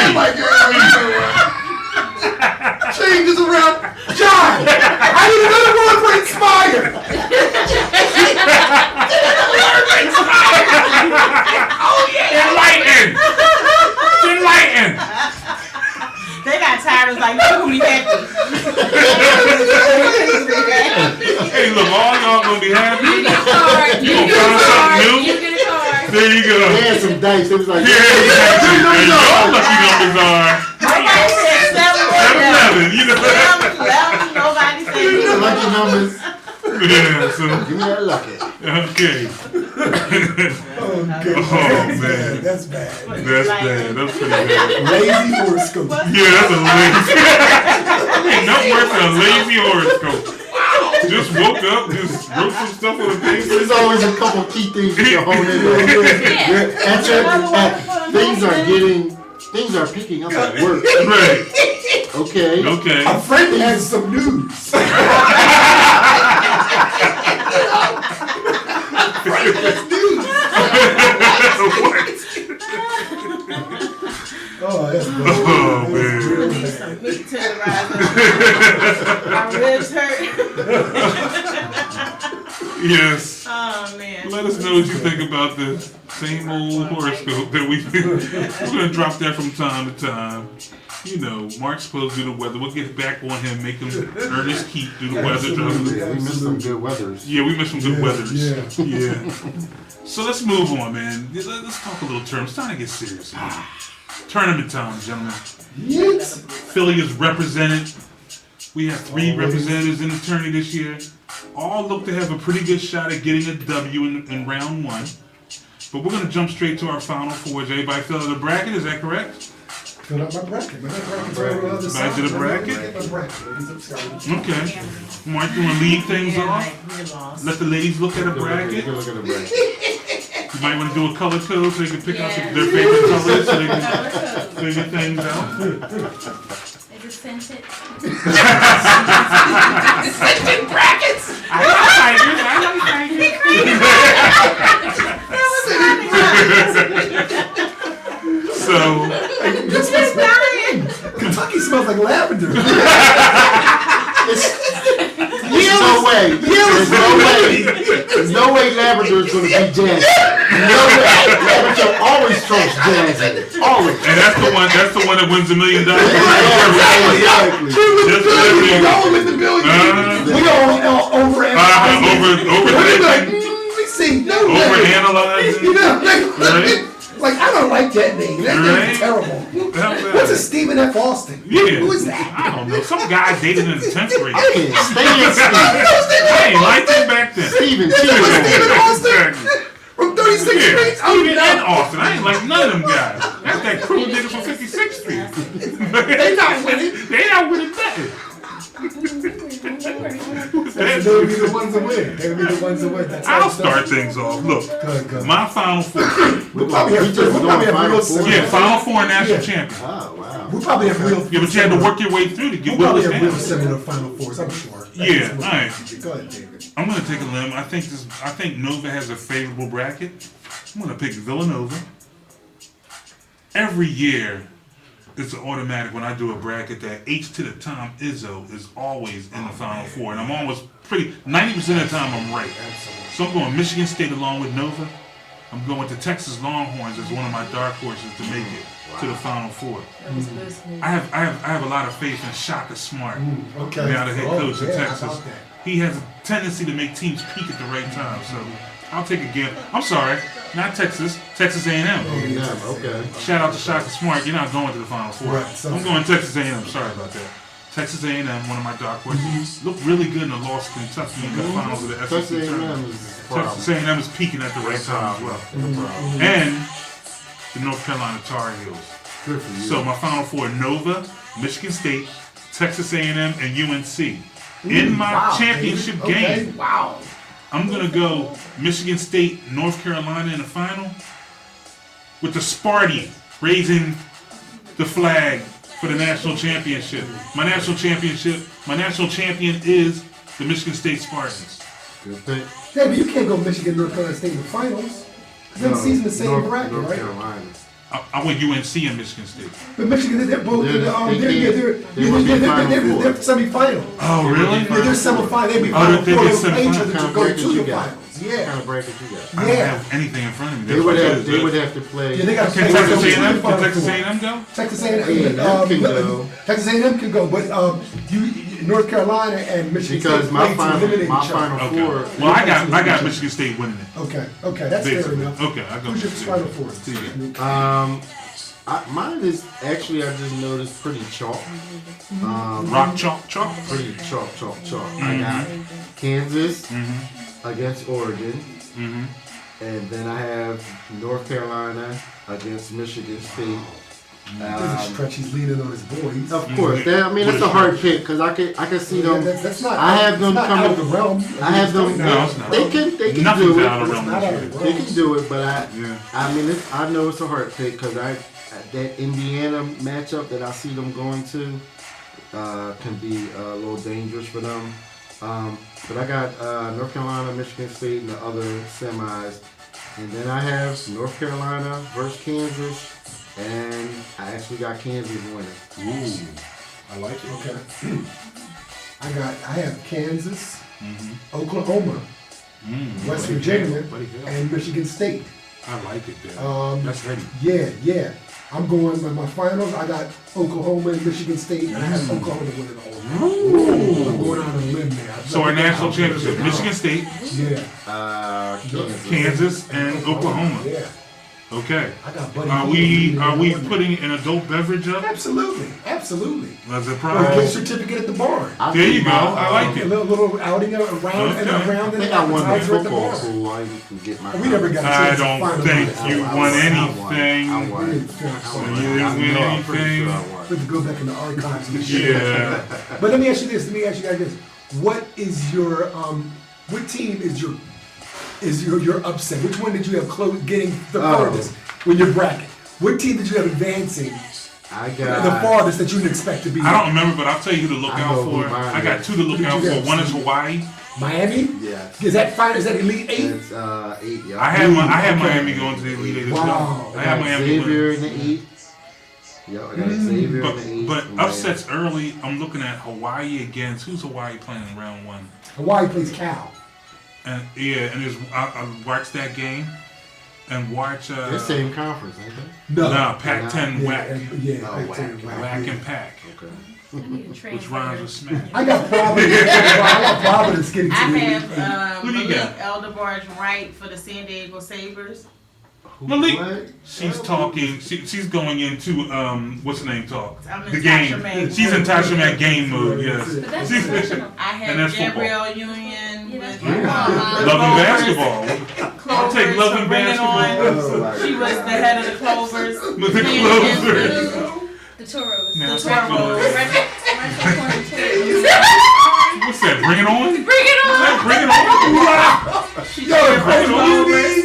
Changes around. John, I need another word for inspired. Enlightened! Enlightened! They got tired of like, you're gonna be happy. Hey, look, all y'all gonna be happy. You get a card. You gonna find something new? You get a card. There you go. They had some dice. It was like, Yeah, exactly. And your lucky numbers are Nobody said 7-11. 7-11, you know. 11, nobody said the lucky numbers. Yeah, so, Give me that lucky. okay. Oh, Oh, that's man. bad. That's bad. That's bad. That's pretty bad. Lazy horoscope. Yeah, that's a lazy. Ain't nothing worse than a lazy horoscope. Just woke up, just wrote some stuff on the There's paper. always a couple key things you can hone in on. Things are picking up at work. Right. Okay. Okay. A friend has some news. Oh, that's bad. Oh, man. need some meat to the rising. My ribs hurt. Yes. Oh man. Let us know what you think about the same old horoscope that we're gonna drop that from time to time. You know, Mark's supposed to do the weather. We'll get back on him, make him earn his keep, do the weather. Yeah, we missed some good weathers. Yeah, we missed some good weathers. Yeah. Yeah. So let's move on, man. Let's talk a little terms. It's time to get serious. Tournament time, gentlemen. Yes. Philly is represented. We have 3 representatives in the tourney this year. All look to have a pretty good shot at getting a W in round 1. But we're going to jump straight to our Final Fours. Everybody fill out the bracket, is that correct? Fill out my bracket. My bracket's over on the other Back side. to the bracket? Look at my bracket. Okay. Mark, you want to lead things Yeah, off? like, we're lost. Let the ladies look at a bracket. Look at the bracket. You might want to do a color code so they can pick out Yeah. their favorite colors so they can Color code. figure things out. I just sent it. I like tigers. So, This is dying. Kentucky smells like lavender. There's no way Labrador is going to be jazzy. No way. Labrador always trumps jazzy. Always. and that's the one that wins $1 million. Exactly. Just for that reason. Y'all with the billion. Uh-huh. We all over Overthinking, we see no way. overanalyzing. You know, Right. like I don't like that name. That Right. name's terrible. What's a Stephen F. Austin? Yeah. Who is that? I don't know. Some guy dated in the 10th grade. I can't stand Steve. I ain't liked him back then. Stephen Stephen Austin? Exactly. From 36th Yeah, Street? Steven and Austin. I ain't like none of them guys. That's that crew nigga from 56th Street. They not winning. They not winning nothing. They'll be the ones that win. They'll be the ones that win. That's how I'll it's done. start things off. Look, Go. my Final Four. We'll probably have real similar. Yeah, Final Four national Yeah. champion. Oh, wow. We'll probably have real. Yeah, but you had to work your way through to get We'll probably Willis have real down. similar Final Fours. I'm sure. Yeah, alright. Go ahead, David. I'm gonna take a limb. I think Nova has a favorable bracket. I'm gonna pick Villanova. Every year, it's automatic when I do a bracket that H to the Tom Izzo is always in the Final Four, and I'm always 90% of the time I'm right. So I'm going Michigan State along with Nova. I'm going to Texas Longhorns as one of my dark horses to make it to the Final Four. I have a lot of faith in Shaka Smart, Okay. now the head coach in yeah, how Texas. about that? He has a tendency to make teams peak at the right time, so I'll take a gamble. I'm sorry, not Texas, Texas A&M. Yeah, okay. Shout out to Shaka Smart. You're not going to the Final Four. Right, so- I'm going Texas A&M. Sorry about that. Texas A&M, one of my dark horses, looked really good in the loss to Kentucky in the finals of the Texas SEC A&M tournament. is the problem. Texas A&M is peaking at the right time as well. And the North Carolina Tar Heels. Good for you. So my Final Four: Nova, Michigan State, Texas A&M, and UNC. In my championship game, Okay. Wow. I'm gonna go Michigan State, North Carolina in the final, with the Sparty raising the flag for the national championship. My national champion is the Michigan State Spartans. Good pick. Yeah, but you can't go Michigan, North Carolina State in the finals. Because them seasons the same North bracket, right? Carolina. I went UNC and Michigan State. But Michigan, they're both, They they're wouldn't be Final they're Four. semi-final. Oh, really? They're semi-final. They'd be Oh, final they'd four. be They'll play each semifinal. other Kind to of go bracket to you the got. finals. What Yeah. kind of bracket you got? I don't Yeah. have anything in front of me. They would have to play. Yeah, they got to Can play Texas to A&M? the Final Can Texas Four. A&M go? Texas A&M A&M can go. Texas A&M can go, but North Carolina and Michigan Because State my play to eliminate final each other. Final Okay. Four. Well, I got Michigan State winning it. Okay, that's fair Basically. enough. Okay, I go Who's your Michigan Final State. Four? Mine is actually, I just noticed, pretty chalk. Rock chalk. Pretty chalk. I got Kansas Mm-hmm. against Oregon, Mm-hmm. and then I have North Carolina against Michigan State. There's a stretch. He's leaning on his boys. Of course, that's a hard pick because I can see them. That's not. I have them it's not coming- out of the realm. I have them. No, it's not. They can Nothing's do out of it. realm Not out of this the year. They can do it, but Yeah. I know it's a hard pick because that Indiana matchup that I see them going to can be a little dangerous for them. But I got North Carolina, Michigan State, and the other semis, and then I have North Carolina versus Kansas, and I actually got Kansas winning. Ooh, I like it. Okay. I have Kansas, Mm-hmm. Oklahoma, West Virginia, Buddy Hill. and Michigan State. I like it there. Um, That's heavy. Yeah. I'm going with my finals. I got Oklahoma and Michigan State, and I have Oklahoma to win it all. I'm going on a limb there. So our national championship, Michigan State, Yeah. Kansas, and Oklahoma. Yeah. Okay. I got Buddy. Are we putting an adult beverage up Absolutely. Absolutely. as a Or a prize? gift certificate at the bar. There you go. I like A it. little outing around and Okay. around I and think I won the appetizer at the football bar. pool. I can get my. We never got a I chance to don't find think them. you won anything. I We won. didn't finish. You didn't win I'm pretty anything. sure I We won. have to go back in the archives and shit. Yeah. But let me ask you this. Let me ask you guys this. What is your what team is your upset? Which one did you have getting the furthest with your bracket? What team did you have advancing I the got. farthest that you didn't expect to be? I don't remember, but I'll tell you who to look I out know who for. mine I got is. two to look Who did out you for. have? One is Hawaii. Miami? Yes. Is that fine? Is that Elite Eight? It's 8. Yeah. I had Okay. Miami going to the Elite Eight as Wow. well. I I had got Miami Xavier winning. in the 8. Yep, I got Xavier But, in the 8. but Miami. upsets early, I'm looking at Hawaii against, who's Hawaii playing in round one? Hawaii plays Cal. And yeah, and I watched that game and watch They're same conference, ain't no, Pac-10 Yeah, whack. Yeah, Oh, Pac-10 whack. Whack yeah. and pack. they? Okay. I need to Which rhymes with smack. I got Providence getting to I the have Who do you Malik got? Elderbarge Wright for the San Diego Sabres. Malik, What? she's talking. She's going into what's the name talk? I'm in The Tasha game. Mack. She's in Tasha Mack game mode. Yes. But that's She's- professional. I And that's have football. Gabrielle Union Yeah, that's with football. Love and Clovers. basketball. I'll take love Clovers and from Bring It basketball. On. She was the head of the Clovers. With the Playing Clovers. against The Toros. Now, The take Toros. What's that? Bring it on. Bring it on! Bring it on. Yo, Bring it on. Clovers.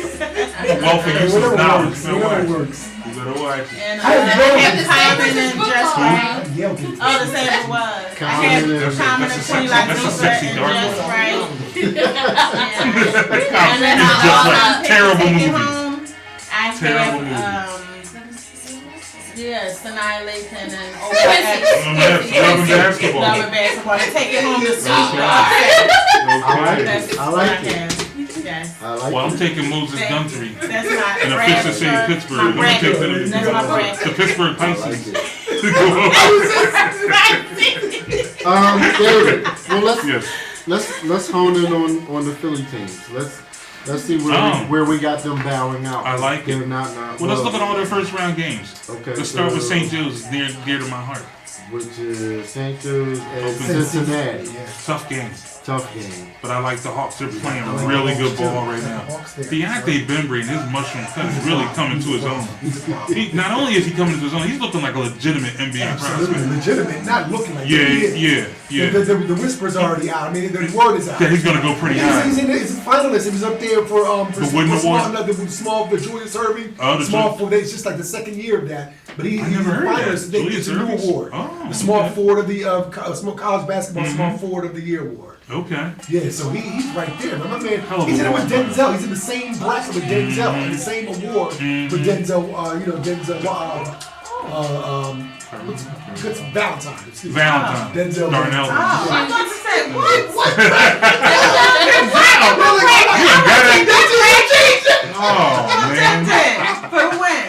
Wealth and use of Whatever knowledge. works. You better Whatever watch. works. You better watch it. And I have I Common have Common and Just Right. Yale gets it. Oh, the same was. I Common had and- Common That's and a Queen sexy- that's a Latifah sexy and dark Just one. Right. It's And then just like terrible Take It movie. Home, I Terrible have yes, Sanaa Lathan and Love and basketball. Love and Basketball. And Take It Home to Sweet. Okay. That's I what like I it. have. Yes. I like Well, I'm it. taking Moses Thank Guthrie. That's my And a bracket. Pittsburgh City, Pittsburgh. My I'm gonna take bracket. That's my the bracket. Pittsburgh I like Pisces. it. David. Well, Yes. let's hone in on the Philly teams. Let's see where we got them bowing out. I like They're it. not. Well, let's look at all their first round games. Okay. Let's start with so- St. Joe's, dear to my heart. which is St. Joe's and Open. Cincinnati. Yeah. Tough game. Tough game. But I like the Hawks. They're playing I like really the good Hawks, ball too. right I now. like the Hawks there. Deontay Bembry and his mushroom cut is really coming to his own. Not only is he coming to his own, he's looking like a legitimate NBA Absolutely prospect. legitimate, not looking like Yeah, it. yeah. The whisper's already out. I mean, the word is out. That he's gonna go pretty high. He's a finalist. He was up there for The Wooden Award? the Julius Erving. Oh, the small forward. It's just like the second year of that. But he's I never a heard that. finalist. Julius It's a new Erving's- award. Oh, the small okay. forward of the small college basketball small forward of the year award. Okay. Yeah, so he's right there. My man, Hell of he's a in it with ball Denzel. He's in the same bracket with Denzel, and the same award with Denzel. Denzel. What's Valentine? Excuse me. Valentine. Denzel Darnell. Oh, I was about to say, what? Oh, man. For the win.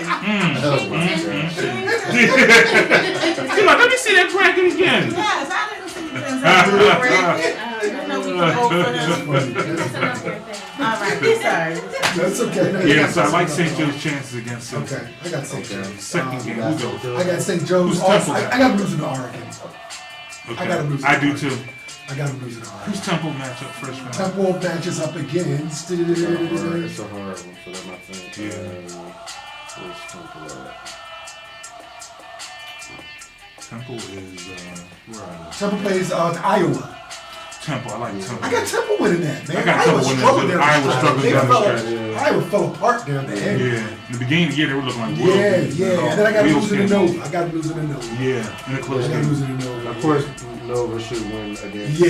Come on, let me see that bracket again. Yes, I didn't see Denzel already. I know we can vote for them. That's another thing. All right, sorry. That's okay. Yes, I like St. Joe's chances against him. Okay, I got St. Joe's. Second game, That's who go? I got St. Joe's. Who's Also, Temple? I got him losing to Oregon. I got him Okay. losing. I do too. I got him losing to Oregon. Who's Temple matchup first round? Temple matches up against. It's a hard one for them, I think. Yeah. Where's Temple at? Temple is where are they? Temple plays Iowa. Temple. I like Temple. I got Temple winning that, man. I got Temple winning struggled that, down too. Iowa the struggled stretch. down the They stretch. fell- Iowa fell apart down the end. Yeah. In the beginning of the year, they were looking like Yeah, world. yeah. And then I got Wheels losing to came Nova. I got losing to Nova. Yeah, in a close I got game. losing to Nova. Of course, Nova should win against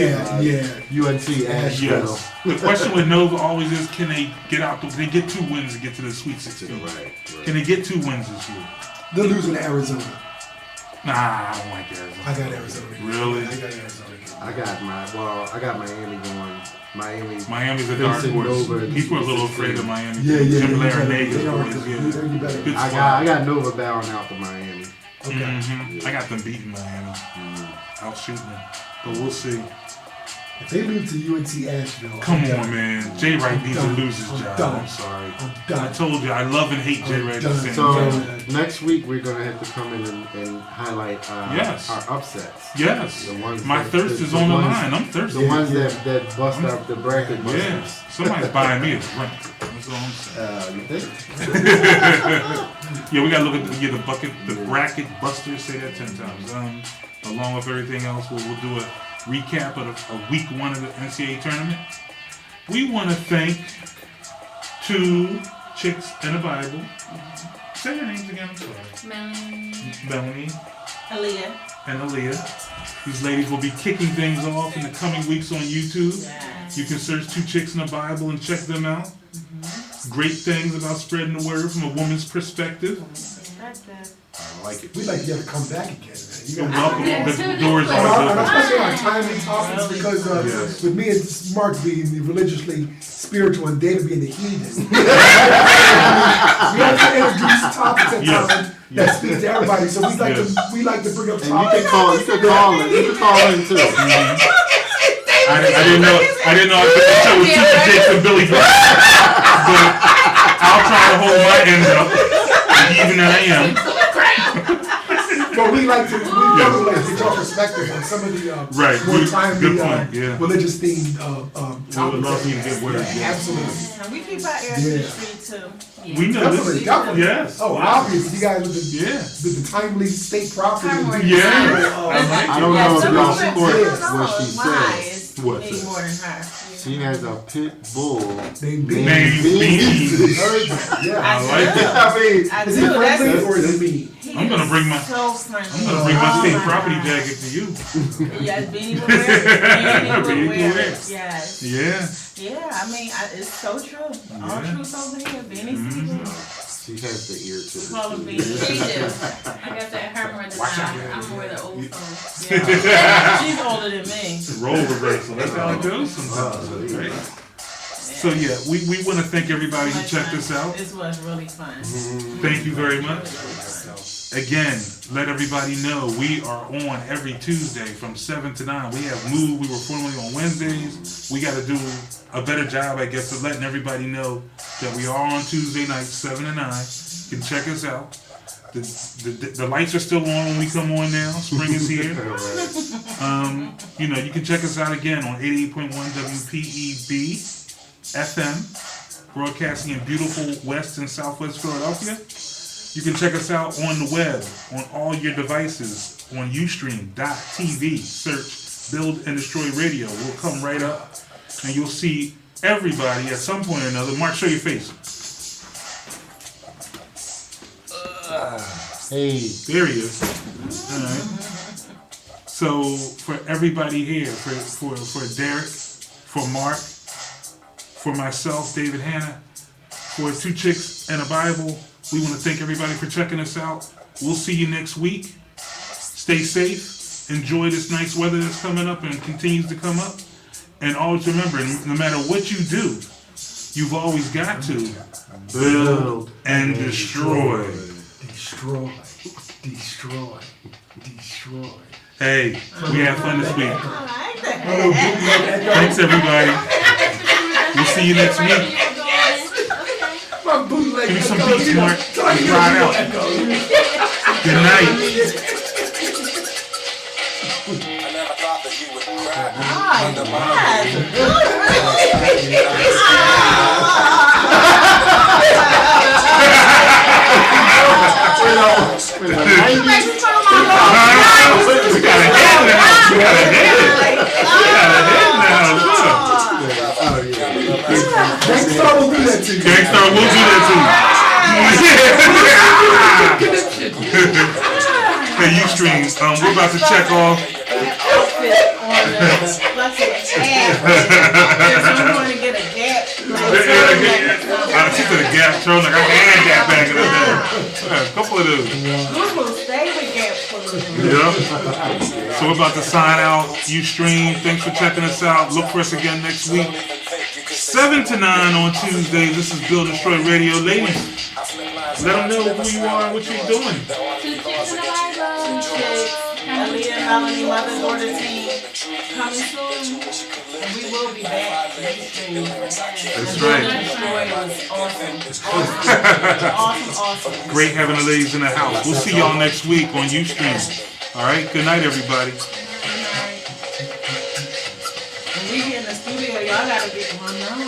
UNC Asheville. Yes. The question with Nova always is, can they get out? They get 2 wins to get to the Sweet 16. Right. Can they get 2 wins this year? They're losing to Arizona. Nah, I don't like Arizona. I got Arizona. Really? I got Arizona. I got Miami going. Miami's a dark Facing horse. Nova in People are a little Sweet afraid of 16. Miami. Yeah, Jim they Laranaga's are, boys, you yeah. better. Good I squad. got Nova bowing out to Miami. Okay. Mhm. I got them beating Miami. Out shooting them. But we'll see. If they lose to UNC Asheville, Come I'm on, done. man. Jay Wright needs to done. lose his I'm job. done. I'm sorry. I'm I done. told you, I love and hate Jay I'm Wright at the done. same So time. next week we're gonna have to come in and highlight Yes. our upsets. Yes. The ones My that- thirst the is on the ones- line. I'm The thirsty. ones that bust out the bracket Yeah. busters. Somebody's buying me a drink. That's all I'm saying. You think? Yeah, we gotta look at the bracket busters. Say that 10 times. Along with everything else, we'll do a recap of week 1 of the NCAA tournament. We want to thank 2 chicks and a Bible. Say their names again. I'm sorry. Melanie Aaliyah. and Aaliyah. These ladies will be kicking things off in the coming weeks on YouTube. Yes. You can search 2 Chicks in the Bible and check them out. Great things about spreading the word from a woman's perspective. I like it. We'd like you to come back again, man. You You're gotta- welcome. The doors And are and open. especially our timely topics because Yes. with me and Mark being the religiously spiritual and David being the heathen. We have to introduce topics at Yes. times that speak to everybody. So we like Yes. to bring up And topics. you can call in too. I didn't know I could show with Super Jakes and Billy Graham. But I'll try to hold my end up, even I am. But we like to get your perspective on some of the Right. more Good timely point, yeah. religious themed I would topics. love for you to get word. Yeah, absolutely. And we keep our ears to Yeah. the street too. We know Definitely, this. definitely. Yes. Oh, yes. obviously, you guys with the, Yeah. with the timely state property. Primary. Yeah. I don't Yeah, know if some y'all people support don't know what she why says. it's What's way it? more than her. She has a pit bull Named Named Beans. Beans. Yeah. I like it. I mean, I Is do. he friendly That's, or is he mean? he I'm gonna is bring my- so friendly. I'm gonna bring my Oh state my property God. jacket to you. Yes, Beanie will wear it. Beanie Beanie will will wear wear it. it. Yes. Yeah. Yeah, I mean, it's so true. All Yeah. truth over here. Beanie Siegel. she has the ear to Call him it. Beanie She Siegel. do. I guess that her more than I'm more the old soul. Yeah. She's older than me. Role reversal. That's how it goes sometimes. Right? So yeah, we want to thank everybody who checked us out. This was really fun. Thank you very much. Again, let everybody know we are on every Tuesday from 7 to 9. We have moved. We were formerly on Wednesdays. We got to do a better job, I guess, of letting everybody know that we are on Tuesday nights, 7 to 9. You can check us out. The lights are still on when we come on now. Spring is here. You know, you can check us out again on 88.1 WPEB FM, broadcasting in beautiful West and Southwest Philadelphia. You can check us out on the web, on all your devices, on Ustream.tv. Search Build and Destroy Radio. We'll come right up, and you'll see everybody at some point or another. Mark, show your face. Hey, There he is. All right. So for everybody here, for Derek, for Mark, for myself, David Hanna, for 2 Chicks and a Bible, we want to thank everybody for checking us out. We'll see you next week. Stay safe. Enjoy this nice weather that's coming up and continues to come up. And always remember, no matter what you do, you've always got to build and destroy. Destroy. Destroy. Destroy. Hey, we had fun this week. I like that. Thanks, everybody. We'll see you next week. My bootleg Give me some echo, beats, you know, Mark. so I can get Ride a out. echo. Good night. I never thought that you would cry Oh, under my Gangstar will do that to you. Gangstar will do that to you. Hey, Ustream, we're about to check off. outfit on the blessed ass. I'm going to get a gap. She took a Gap turn like I had Gap back in the day. A couple of those. Who's going to stay with Gap for Yeah. So we're about to sign out. Ustream, thanks for checking us out. Look for us again next week. 7 to 9 on Tuesdays. This is Build Destroy Radio. Ladies, let them know who you are and what you're doing. 2 chicks in the Bible. Aaliyah and Melanie, mother daughter team, coming soon. And we will be back for Ustream. That's right. Awesome. Great having the ladies in the house. We'll see y'all next week on Ustream. All right. Good night, everybody. When we get in the studio, y'all gotta get one now.